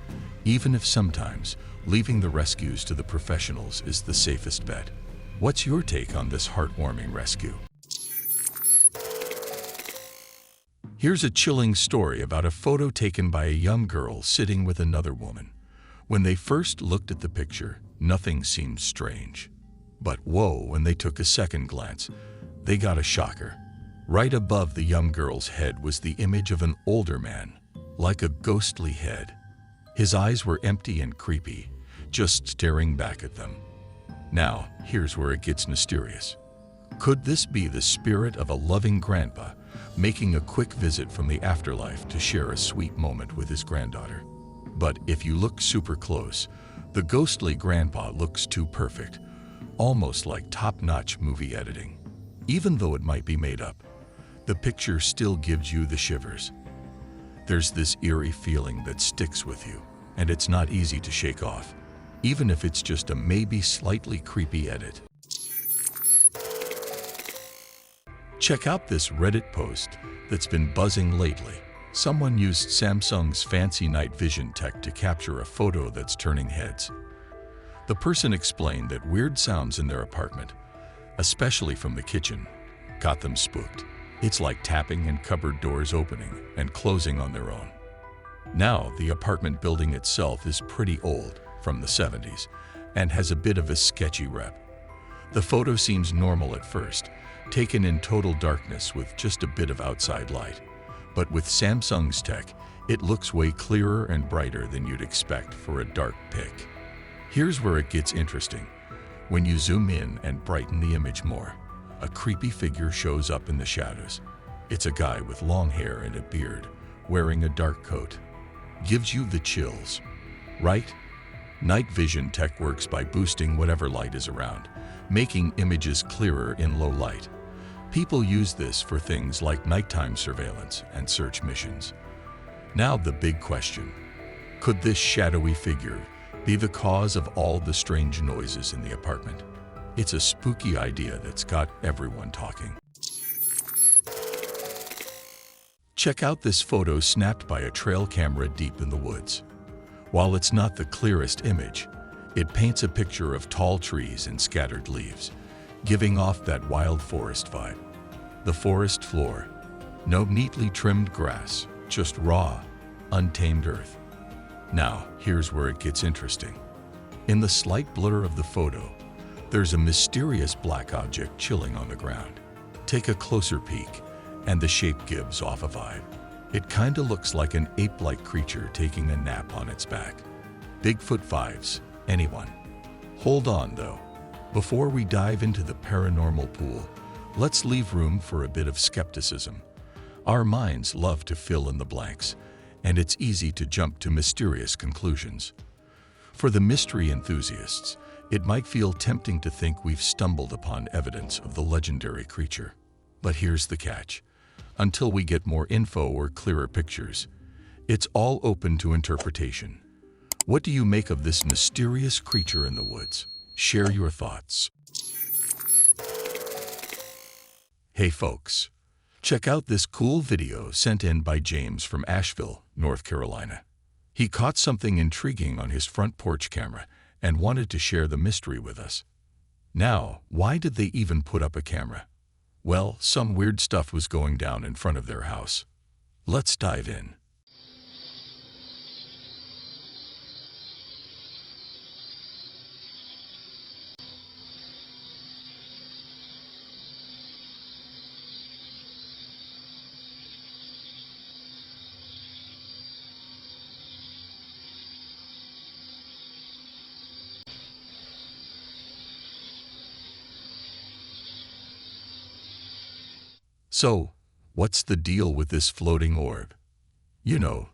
even if sometimes leaving the rescues to the professionals is the safest bet. What's your take on this heartwarming rescue? Here's a chilling story about a photo taken by a young girl sitting with another woman. When they first looked at the picture, nothing seemed strange. But whoa, when they took a second glance, they got a shocker. Right above the young girl's head was the image of an older man, like a ghostly head. His eyes were empty and creepy, just staring back at them. Now, here's where it gets mysterious. Could this be the spirit of a loving grandpa making a quick visit from the afterlife to share a sweet moment with his granddaughter? But if you look super close, the ghostly grandpa looks too perfect, almost like top-notch movie editing. Even though it might be made up, the picture still gives you the shivers. There's this eerie feeling that sticks with you, and it's not easy to shake off, even if it's just a maybe slightly creepy edit. Check out this Reddit post that's been buzzing lately. Someone used Samsung's fancy night vision tech to capture a photo that's turning heads. The person explained that weird sounds in their apartment, especially from the kitchen, got them spooked. It's like tapping and cupboard doors opening and closing on their own. Now, the apartment building itself is pretty old, from the 70s, and has a bit of a sketchy rep. The photo seems normal at first, taken in total darkness with just a bit of outside light. But with Samsung's tech, it looks way clearer and brighter than you'd expect for a dark pic. Here's where it gets interesting. When you zoom in and brighten the image more, a creepy figure shows up in the shadows. It's a guy with long hair and a beard, wearing a dark coat. Gives you the chills, right? Night vision tech works by boosting whatever light is around, making images clearer in low light. People use this for things like nighttime surveillance and search missions. Now the big question: could this shadowy figure be the cause of all the strange noises in the apartment? It's a spooky idea that's got everyone talking. Check out this photo snapped by a trail camera deep in the woods. While it's not the clearest image, it paints a picture of tall trees and scattered leaves, giving off that wild forest vibe. The forest floor, no neatly trimmed grass, just raw, untamed earth. Now, here's where it gets interesting. In the slight blur of the photo, there's a mysterious black object chilling on the ground. Take a closer peek, and the shape gives off a vibe. It kinda looks like an ape-like creature taking a nap on its back. Bigfoot vibes, anyone? Hold on though. Before we dive into the paranormal pool, let's leave room for a bit of skepticism. Our minds love to fill in the blanks, and it's easy to jump to mysterious conclusions. For the mystery enthusiasts, it might feel tempting to think we've stumbled upon evidence of the legendary creature. But here's the catch. Until we get more info or clearer pictures, it's all open to interpretation. What do you make of this mysterious creature in the woods? Share your thoughts. Hey folks, check out this cool video sent in by James from Asheville, North Carolina. He caught something intriguing on his front porch camera and wanted to share the mystery with us. Now, why did they even put up a camera? Well, some weird stuff was going down in front of their house. Let's dive in. So, what's the deal with this floating orb? You know,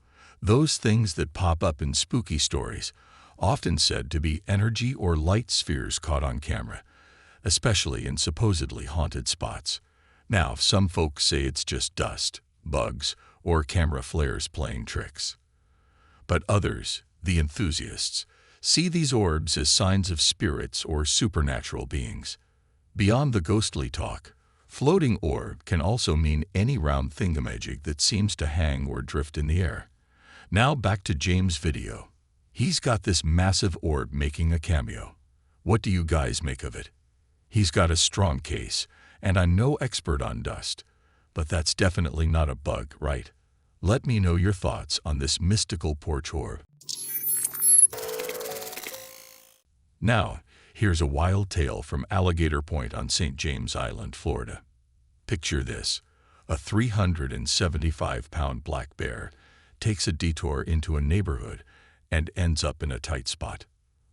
Those things that pop up in spooky stories, often said to be energy or light spheres caught on camera, especially in supposedly haunted spots. Now, some folks say it's just dust, bugs, or camera flares playing tricks. But others, the enthusiasts, see these orbs as signs of spirits or supernatural beings. Beyond the ghostly talk, floating orb can also mean any round thingamajig that seems to hang or drift in the air. Now back to James' video. He's got this massive orb making a cameo. What do you guys make of it? He's got a strong case, and I'm no expert on dust, but that's definitely not a bug, right? Let me know your thoughts on this mystical porch orb. Now, here's a wild tale from Alligator Point on St. James Island, Florida. Picture this. A 375-pound black bear takes a detour into a neighborhood and ends up in a tight spot.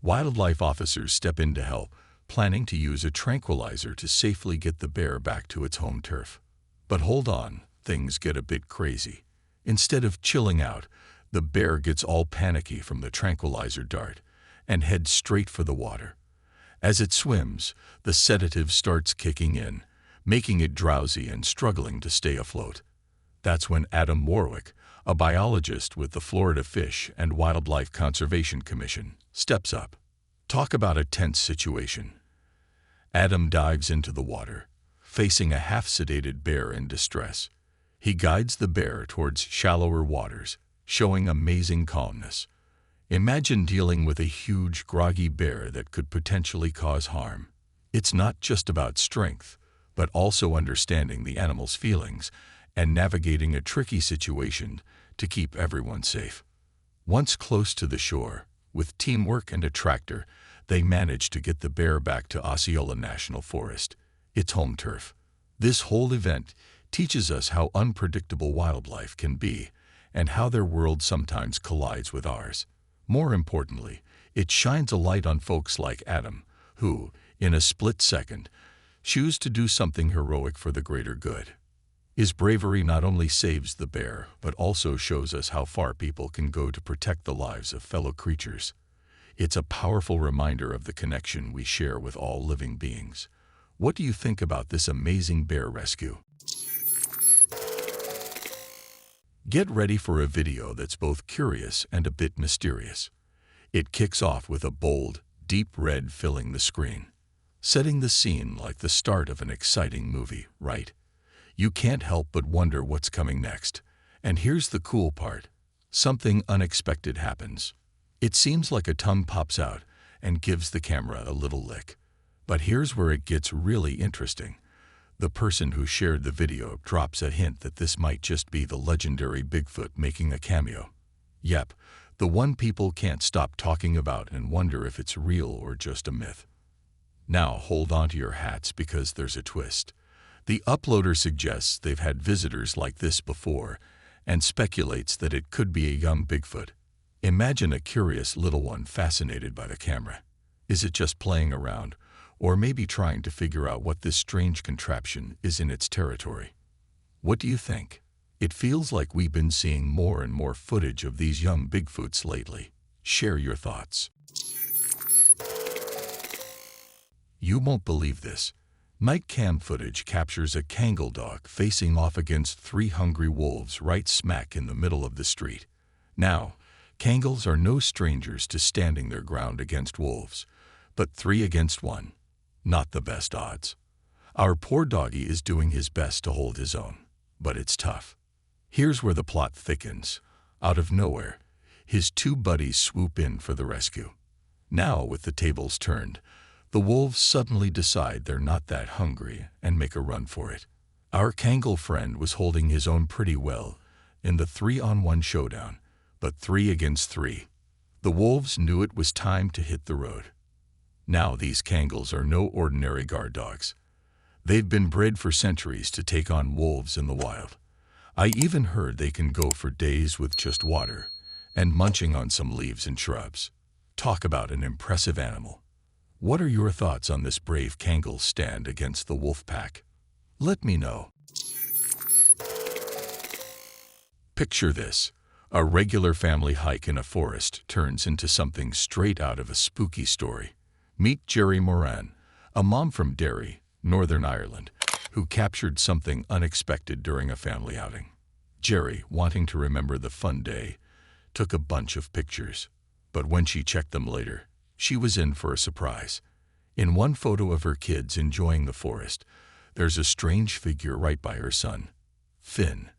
Wildlife officers step in to help, planning to use a tranquilizer to safely get the bear back to its home turf. But hold on, things get a bit crazy. Instead of chilling out, the bear gets all panicky from the tranquilizer dart and heads straight for the water. As it swims, the sedative starts kicking in, making it drowsy and struggling to stay afloat. That's when Adam Warwick, a biologist with the Florida Fish and Wildlife Conservation Commission, steps up. Talk about a tense situation. Adam dives into the water, facing a half-sedated bear in distress. He guides the bear towards shallower waters, showing amazing calmness. Imagine dealing with a huge, groggy bear that could potentially cause harm. It's not just about strength, but also understanding the animal's feelings and navigating a tricky situation to keep everyone safe. Once close to the shore, with teamwork and a tractor, they managed to get the bear back to Osceola National Forest, its home turf. This whole event teaches us how unpredictable wildlife can be and how their world sometimes collides with ours. More importantly, it shines a light on folks like Adam, who, in a split second, choose to do something heroic for the greater good. His bravery not only saves the bear, but also shows us how far people can go to protect the lives of fellow creatures. It's a powerful reminder of the connection we share with all living beings. What do you think about this amazing bear rescue? Get ready for a video that's both curious and a bit mysterious. It kicks off with a bold, deep red filling the screen, setting the scene like the start of an exciting movie, right? You can't help but wonder what's coming next. And here's the cool part. Something unexpected happens. It seems like a tongue pops out and gives the camera a little lick. But here's where it gets really interesting. The person who shared the video drops a hint that this might just be the legendary Bigfoot making a cameo. Yep, the one people can't stop talking about and wonder if it's real or just a myth. Now hold on to your hats because there's a twist. The uploader suggests they've had visitors like this before and speculates that it could be a young Bigfoot. Imagine a curious little one fascinated by the camera. Is it just playing around, or maybe trying to figure out what this strange contraption is in its territory? What do you think? It feels like we've been seeing more and more footage of these young Bigfoots lately. Share your thoughts. You won't believe this. Night cam footage captures a Kangal dog facing off against 3 hungry wolves right smack in the middle of the street. Now, Kangals are no strangers to standing their ground against wolves, but 3 against 1. Not the best odds. Our poor doggy is doing his best to hold his own, but it's tough. Here's where the plot thickens. Out of nowhere, his 2 buddies swoop in for the rescue. Now, with the tables turned, the wolves suddenly decide they're not that hungry and make a run for it. Our Kangal friend was holding his own pretty well in the 3-on-1 showdown, but 3 against 3. The wolves knew it was time to hit the road. Now these Kangals are no ordinary guard dogs. They've been bred for centuries to take on wolves in the wild. I even heard they can go for days with just water and munching on some leaves and shrubs. Talk about an impressive animal. What are your thoughts on this brave Kangal stand against the wolf pack? Let me know. Picture this. A regular family hike in a forest turns into something straight out of a spooky story. Meet Jerry Moran, a mom from Derry, Northern Ireland, who captured something unexpected during a family outing. Jerry, wanting to remember the fun day, took a bunch of pictures. But when she checked them later, she was in for a surprise. In one photo of her kids enjoying the forest, there's a strange figure right by her son, Finn.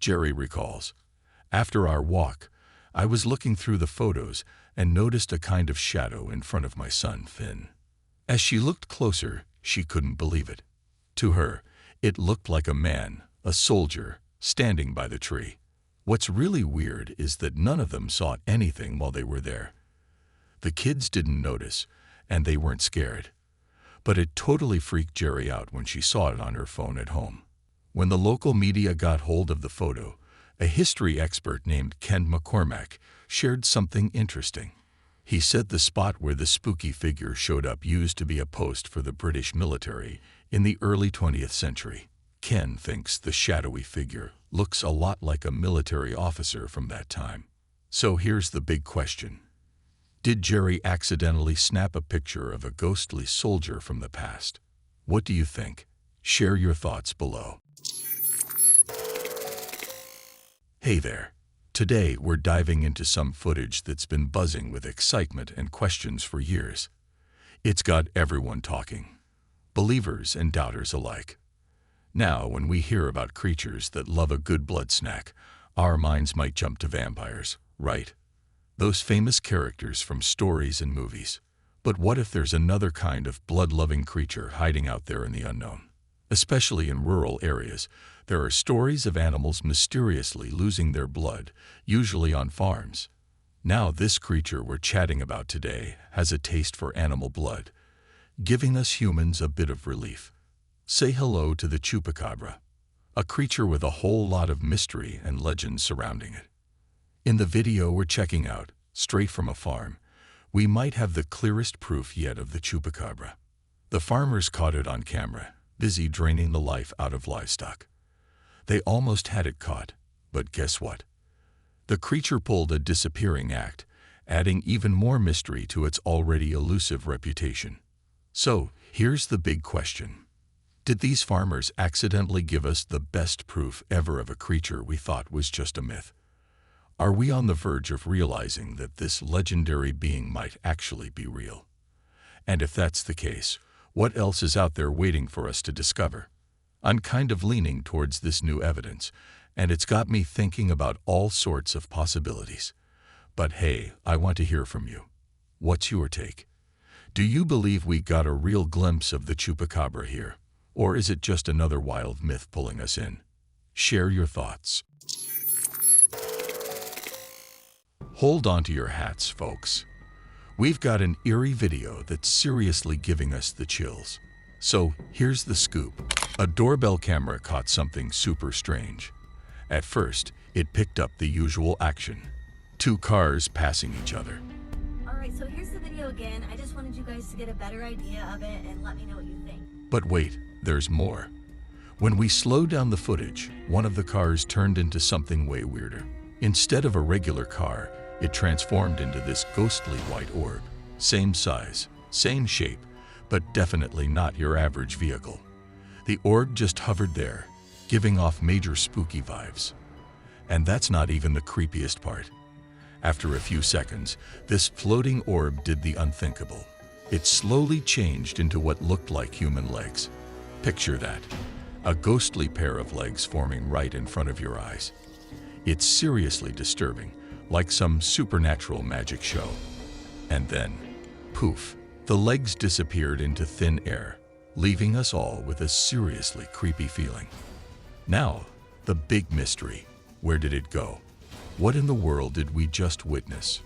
Jerry recalls, "After our walk, I was looking through the photos and noticed a kind of shadow in front of my son, Finn." As she looked closer, she couldn't believe it. To her, it looked like a man, a soldier, standing by the tree. What's really weird is that none of them saw anything while they were there. The kids didn't notice, and they weren't scared. But it totally freaked Jerry out when she saw it on her phone at home. When the local media got hold of the photo, a history expert named Ken McCormack shared something interesting. He said the spot where the spooky figure showed up used to be a post for the British military in the early 20th century. Ken thinks the shadowy figure looks a lot like a military officer from that time. So here's the big question. Did Jerry accidentally snap a picture of a ghostly soldier from the past? What do you think? Share your thoughts below. Hey there. Today we're diving into some footage that's been buzzing with excitement and questions for years. It's got everyone talking, believers and doubters alike. Now, when we hear about creatures that love a good blood snack, our minds might jump to vampires, right? Those famous characters from stories and movies. But what if there's another kind of blood-loving creature hiding out there in the unknown? Especially in rural areas, there are stories of animals mysteriously losing their blood, usually on farms. Now this creature we're chatting about today has a taste for animal blood, giving us humans a bit of relief. Say hello to the Chupacabra, a creature with a whole lot of mystery and legend surrounding it. In the video we're checking out, straight from a farm, we might have the clearest proof yet of the Chupacabra. The farmers caught it on camera, busy draining the life out of livestock. They almost had it caught, but guess what? The creature pulled a disappearing act, adding even more mystery to its already elusive reputation. So, here's the big question. Did these farmers accidentally give us the best proof ever of a creature we thought was just a myth? Are we on the verge of realizing that this legendary being might actually be real? And if that's the case, what else is out there waiting for us to discover? I'm kind of leaning towards this new evidence, and it's got me thinking about all sorts of possibilities. But hey, I want to hear from you. What's your take? Do you believe we got a real glimpse of the Chupacabra here? Or is it just another wild myth pulling us in? Share your thoughts. Hold on to your hats, folks. We've got an eerie video that's seriously giving us the chills. So here's the scoop. A doorbell camera caught something super strange. At first, it picked up the usual action. Two cars passing each other. Alright, so here's the video again. I just wanted you guys to get a better idea of it and let me know what you think. But wait, there's more. When we slowed down the footage, one of the cars turned into something way weirder. Instead of a regular car, it transformed into this ghostly white orb. Same size, same shape, but definitely not your average vehicle. The orb just hovered there, giving off major spooky vibes. And that's not even the creepiest part. After a few seconds, this floating orb did the unthinkable. It slowly changed into what looked like human legs. Picture that, a ghostly pair of legs forming right in front of your eyes. It's seriously disturbing, like some supernatural magic show. And then, poof, the legs disappeared into thin air, leaving us all with a seriously creepy feeling. Now, the big mystery. Where did it go? What in the world did we just witness?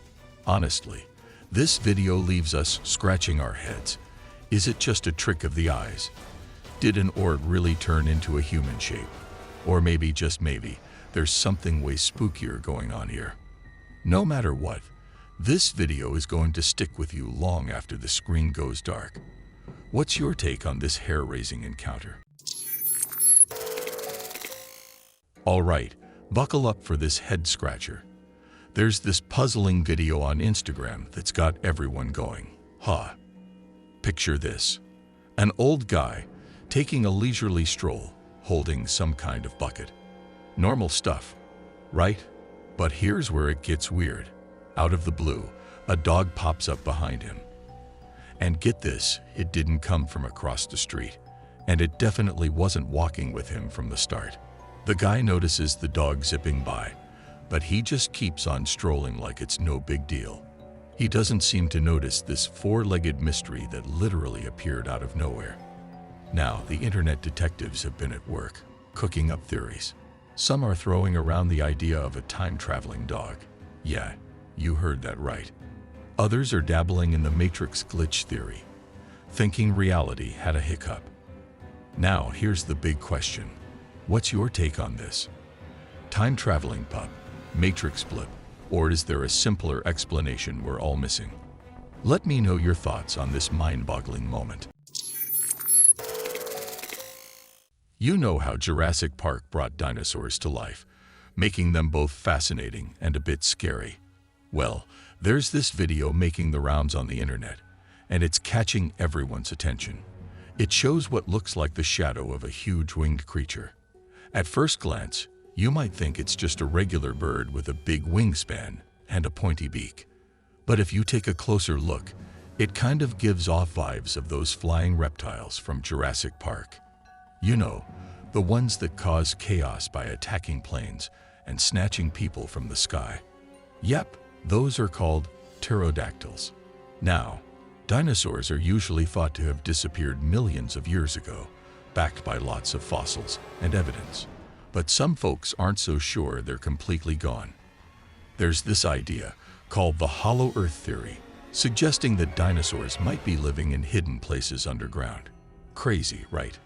Honestly, this video leaves us scratching our heads. Is it just a trick of the eyes? Did an orb really turn into a human shape? Or maybe, just maybe, there's something way spookier going on here. No matter what, this video is going to stick with you long after the screen goes dark. What's your take on this hair-raising encounter? All right, buckle up for this head-scratcher. There's this puzzling video on Instagram that's got everyone going, huh? Picture this. An old guy taking a leisurely stroll, holding some kind of bucket. Normal stuff, right? But here's where it gets weird. Out of the blue, a dog pops up behind him. And get this, it didn't come from across the street, and it definitely wasn't walking with him from the start. The guy notices the dog zipping by, but he just keeps on strolling like it's no big deal. He doesn't seem to notice this four-legged mystery that literally appeared out of nowhere. Now, the internet detectives have been at work, cooking up theories. Some are throwing around the idea of a time-traveling dog. Yeah, you heard that right. Others are dabbling in the Matrix glitch theory, thinking reality had a hiccup. Now, here's the big question. What's your take on this? Time-traveling pup, Matrix blip, or is there a simpler explanation we're all missing? Let me know your thoughts on this mind-boggling moment. You know how Jurassic Park brought dinosaurs to life, making them both fascinating and a bit scary. Well, there's this video making the rounds on the internet, and it's catching everyone's attention. It shows what looks like the shadow of a huge winged creature. At first glance, you might think it's just a regular bird with a big wingspan and a pointy beak. But if you take a closer look, it kind of gives off vibes of those flying reptiles from Jurassic Park. You know, the ones that cause chaos by attacking planes and snatching people from the sky. Yep, those are called pterodactyls. Now, dinosaurs are usually thought to have disappeared millions of years ago, backed by lots of fossils and evidence. But some folks aren't so sure they're completely gone. There's this idea called the Hollow Earth theory, suggesting that dinosaurs might be living in hidden places underground. Crazy, right?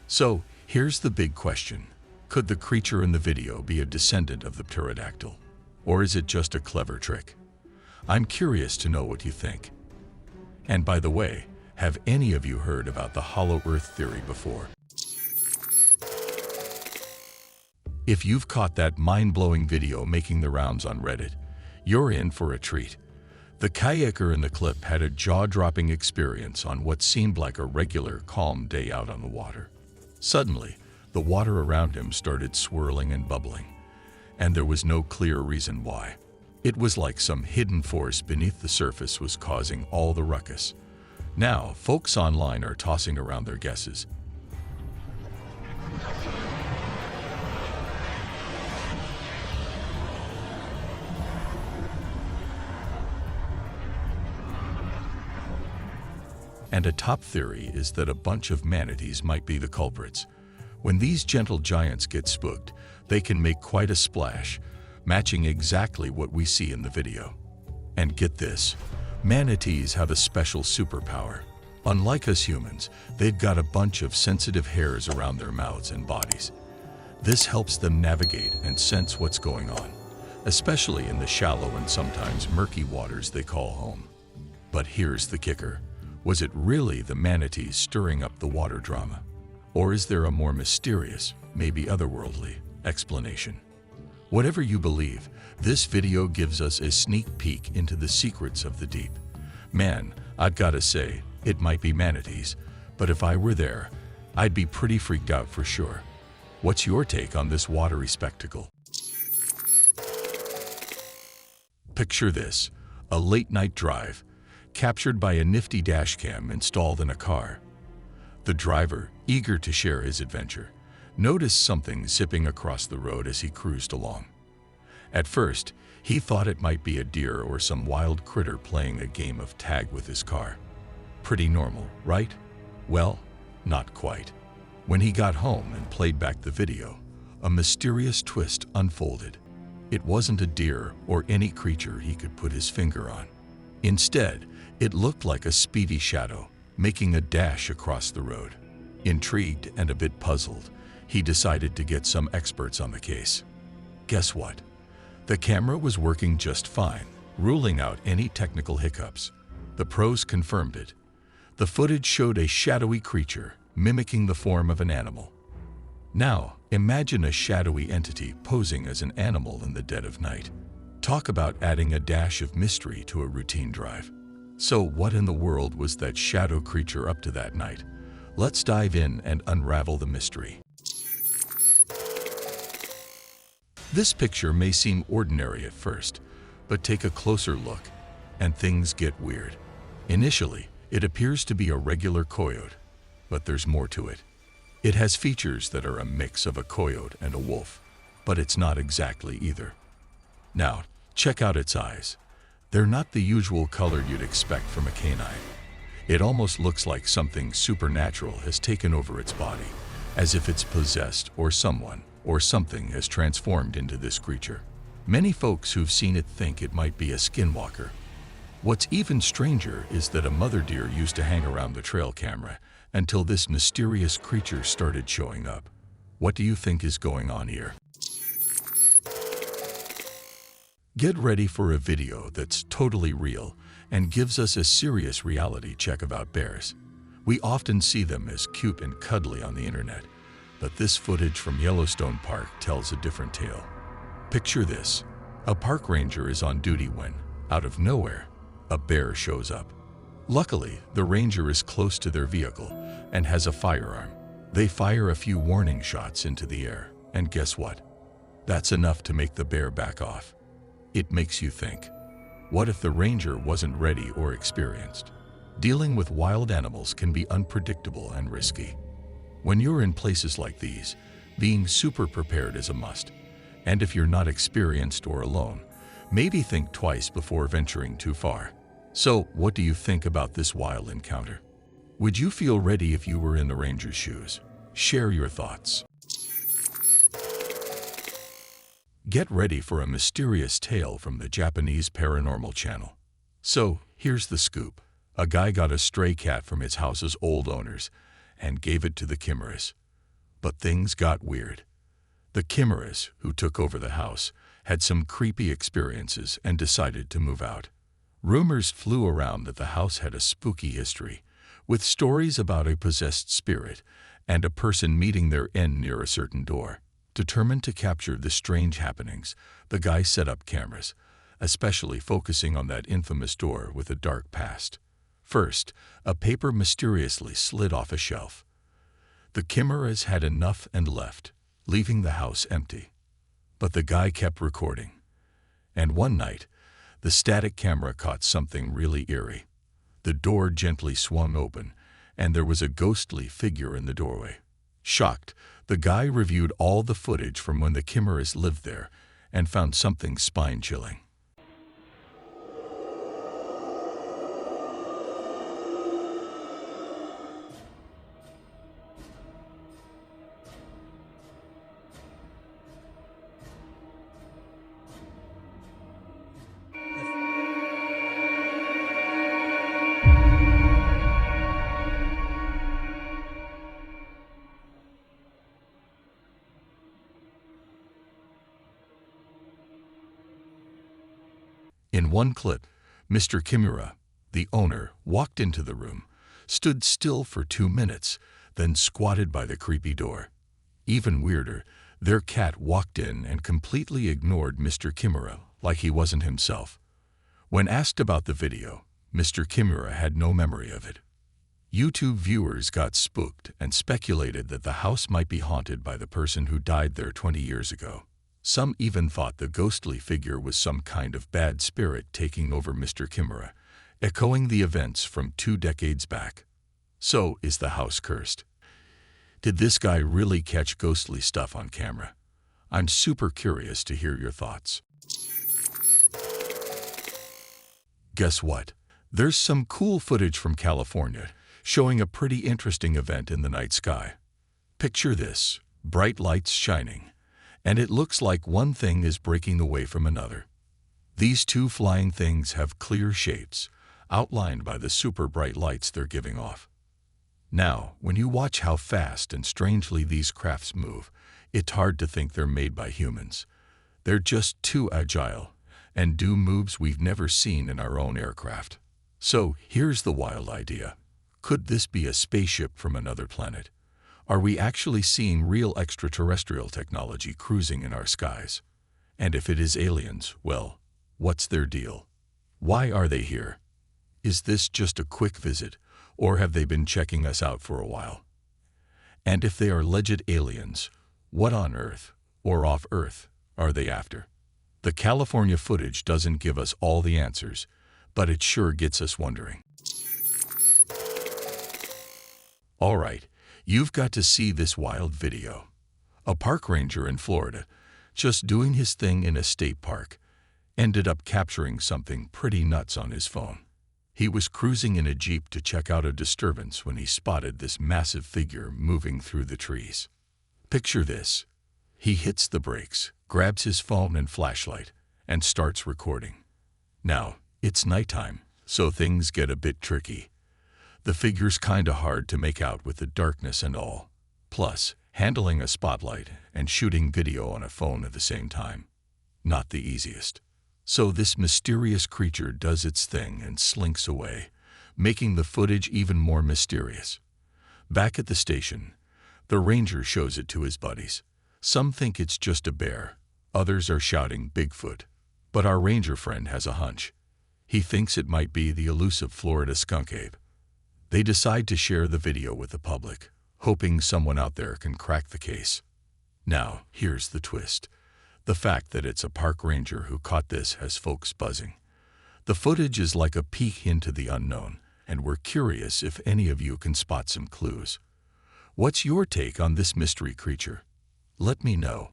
So, here's the big question. Could the creature in the video be a descendant of the pterodactyl? Or is it just a clever trick? I'm curious to know what you think. And by the way, have any of you heard about the Hollow Earth theory before? If you've caught that mind-blowing video making the rounds on Reddit, you're in for a treat. The kayaker in the clip had a jaw-dropping experience on what seemed like a regular, calm day out on the water. Suddenly, the water around him started swirling and bubbling, and there was no clear reason why. It was like some hidden force beneath the surface was causing all the ruckus. Now, folks online are tossing around their guesses. And a top theory is that a bunch of manatees might be the culprits. When these gentle giants get spooked, they can make quite a splash, matching exactly what we see in the video. And get this, manatees have a special superpower. Unlike us humans, they've got a bunch of sensitive hairs around their mouths and bodies. This helps them navigate and sense what's going on, especially in the shallow and sometimes murky waters they call home. But here's the kicker. Was it really the manatees stirring up the water drama? Or is there a more mysterious, maybe otherworldly, explanation? Whatever you believe, this video gives us a sneak peek into the secrets of the deep. Man, I've gotta say, it might be manatees, but if I were there, I'd be pretty freaked out for sure. What's your take on this watery spectacle? Picture this, a late-night drive, captured by a nifty dashcam installed in a car. The driver, eager to share his adventure, noticed something zipping across the road as he cruised along. At first, he thought it might be a deer or some wild critter playing a game of tag with his car. Pretty normal, right? Well, not quite. When he got home and played back the video, a mysterious twist unfolded. It wasn't a deer or any creature he could put his finger on. Instead, it looked like a speedy shadow, making a dash across the road. Intrigued and a bit puzzled, he decided to get some experts on the case. Guess what? The camera was working just fine, ruling out any technical hiccups. The pros confirmed it. The footage showed a shadowy creature, mimicking the form of an animal. Now, imagine a shadowy entity posing as an animal in the dead of night. Talk about adding a dash of mystery to a routine drive. So what in the world was that shadow creature up to that night? Let's dive in and unravel the mystery. This picture may seem ordinary at first, but take a closer look, and things get weird. Initially, it appears to be a regular coyote, but there's more to it. It has features that are a mix of a coyote and a wolf, but it's not exactly either. Now, check out its eyes. They're not the usual color you'd expect from a canine. It almost looks like something supernatural has taken over its body, as if it's possessed or someone or something has transformed into this creature. Many folks who've seen it think it might be a skinwalker. What's even stranger is that a mother deer used to hang around the trail camera until this mysterious creature started showing up. What do you think is going on here? Get ready for a video that's totally real and gives us a serious reality check about bears. We often see them as cute and cuddly on the internet, but this footage from Yellowstone Park tells a different tale. Picture this. A park ranger is on duty when, out of nowhere, a bear shows up. Luckily, the ranger is close to their vehicle and has a firearm. They fire a few warning shots into the air, and guess what? That's enough to make the bear back off. It makes you think, what if the ranger wasn't ready or experienced? Dealing with wild animals can be unpredictable and risky. When you're in places like these, being super prepared is a must. And if you're not experienced or alone, maybe think twice before venturing too far. So, what do you think about this wild encounter? Would you feel ready if you were in the ranger's shoes? Share your thoughts. Get ready for a mysterious tale from the Japanese Paranormal Channel. So, here's the scoop. A guy got a stray cat from his house's old owners and gave it to the chimeras. But things got weird. The chimeras, who took over the house, had some creepy experiences and decided to move out. Rumors flew around that the house had a spooky history, with stories about a possessed spirit and a person meeting their end near a certain door. Determined to capture the strange happenings, the guy set up cameras, especially focusing on that infamous door with a dark past. First, a paper mysteriously slid off a shelf. The chimeras had enough and left, leaving the house empty. But the guy kept recording. And one night, the static camera caught something really eerie. The door gently swung open, and there was a ghostly figure in the doorway. Shocked, the guy reviewed all the footage from when the chimeras lived there and found something spine-chilling. In one clip, Mr. Kimura, the owner, walked into the room, stood still for 2 minutes, then squatted by the creepy door. Even weirder, their cat walked in and completely ignored Mr. Kimura like he wasn't himself. When asked about the video, Mr. Kimura had no memory of it. YouTube viewers got spooked and speculated that the house might be haunted by the person who died there 20 years ago. Some even thought the ghostly figure was some kind of bad spirit taking over Mr. Kimura, echoing the events from 2 decades back. So, is the house cursed? Did this guy really catch ghostly stuff on camera? I'm super curious to hear your thoughts. Guess what? There's some cool footage from California showing a pretty interesting event in the night sky. Picture this, bright lights shining, and it looks like one thing is breaking away from another. These 2 flying things have clear shapes, outlined by the super bright lights they're giving off. Now, when you watch how fast and strangely these crafts move, it's hard to think they're made by humans. They're just too agile and do moves we've never seen in our own aircraft. So, here's the wild idea. Could this be a spaceship from another planet? Are we actually seeing real extraterrestrial technology cruising in our skies? And if it is aliens, well, What's their deal? Why are they here? Is this just a quick visit, or have they been checking us out for a while? And if they are legit aliens, what on Earth, or off Earth, are they after? The California footage doesn't give us all the answers, but it sure gets us wondering. All right, you've got to see this wild video. A park ranger in Florida, just doing his thing in a state park, ended up capturing something pretty nuts on his phone. He was cruising in a Jeep to check out a disturbance when he spotted this massive figure moving through the trees. Picture this. He hits the brakes, grabs his phone and flashlight, and starts recording. Now, it's nighttime, so things get a bit tricky. The figure's kinda hard to make out with the darkness and all. Plus, handling a spotlight and shooting video on a phone at the same time. Not the easiest. So this mysterious creature does its thing and slinks away, making the footage even more mysterious. Back at the station, the ranger shows it to his buddies. Some think it's just a bear, others are shouting Bigfoot. But our ranger friend has a hunch. He thinks it might be the elusive Florida skunk ape. They decide to share the video with the public, hoping someone out there can crack the case. Now, here's the twist. The fact that it's a park ranger who caught this has folks buzzing. The footage is like a peek into the unknown, and we're curious if any of you can spot some clues. What's your take on this mystery creature? Let me know.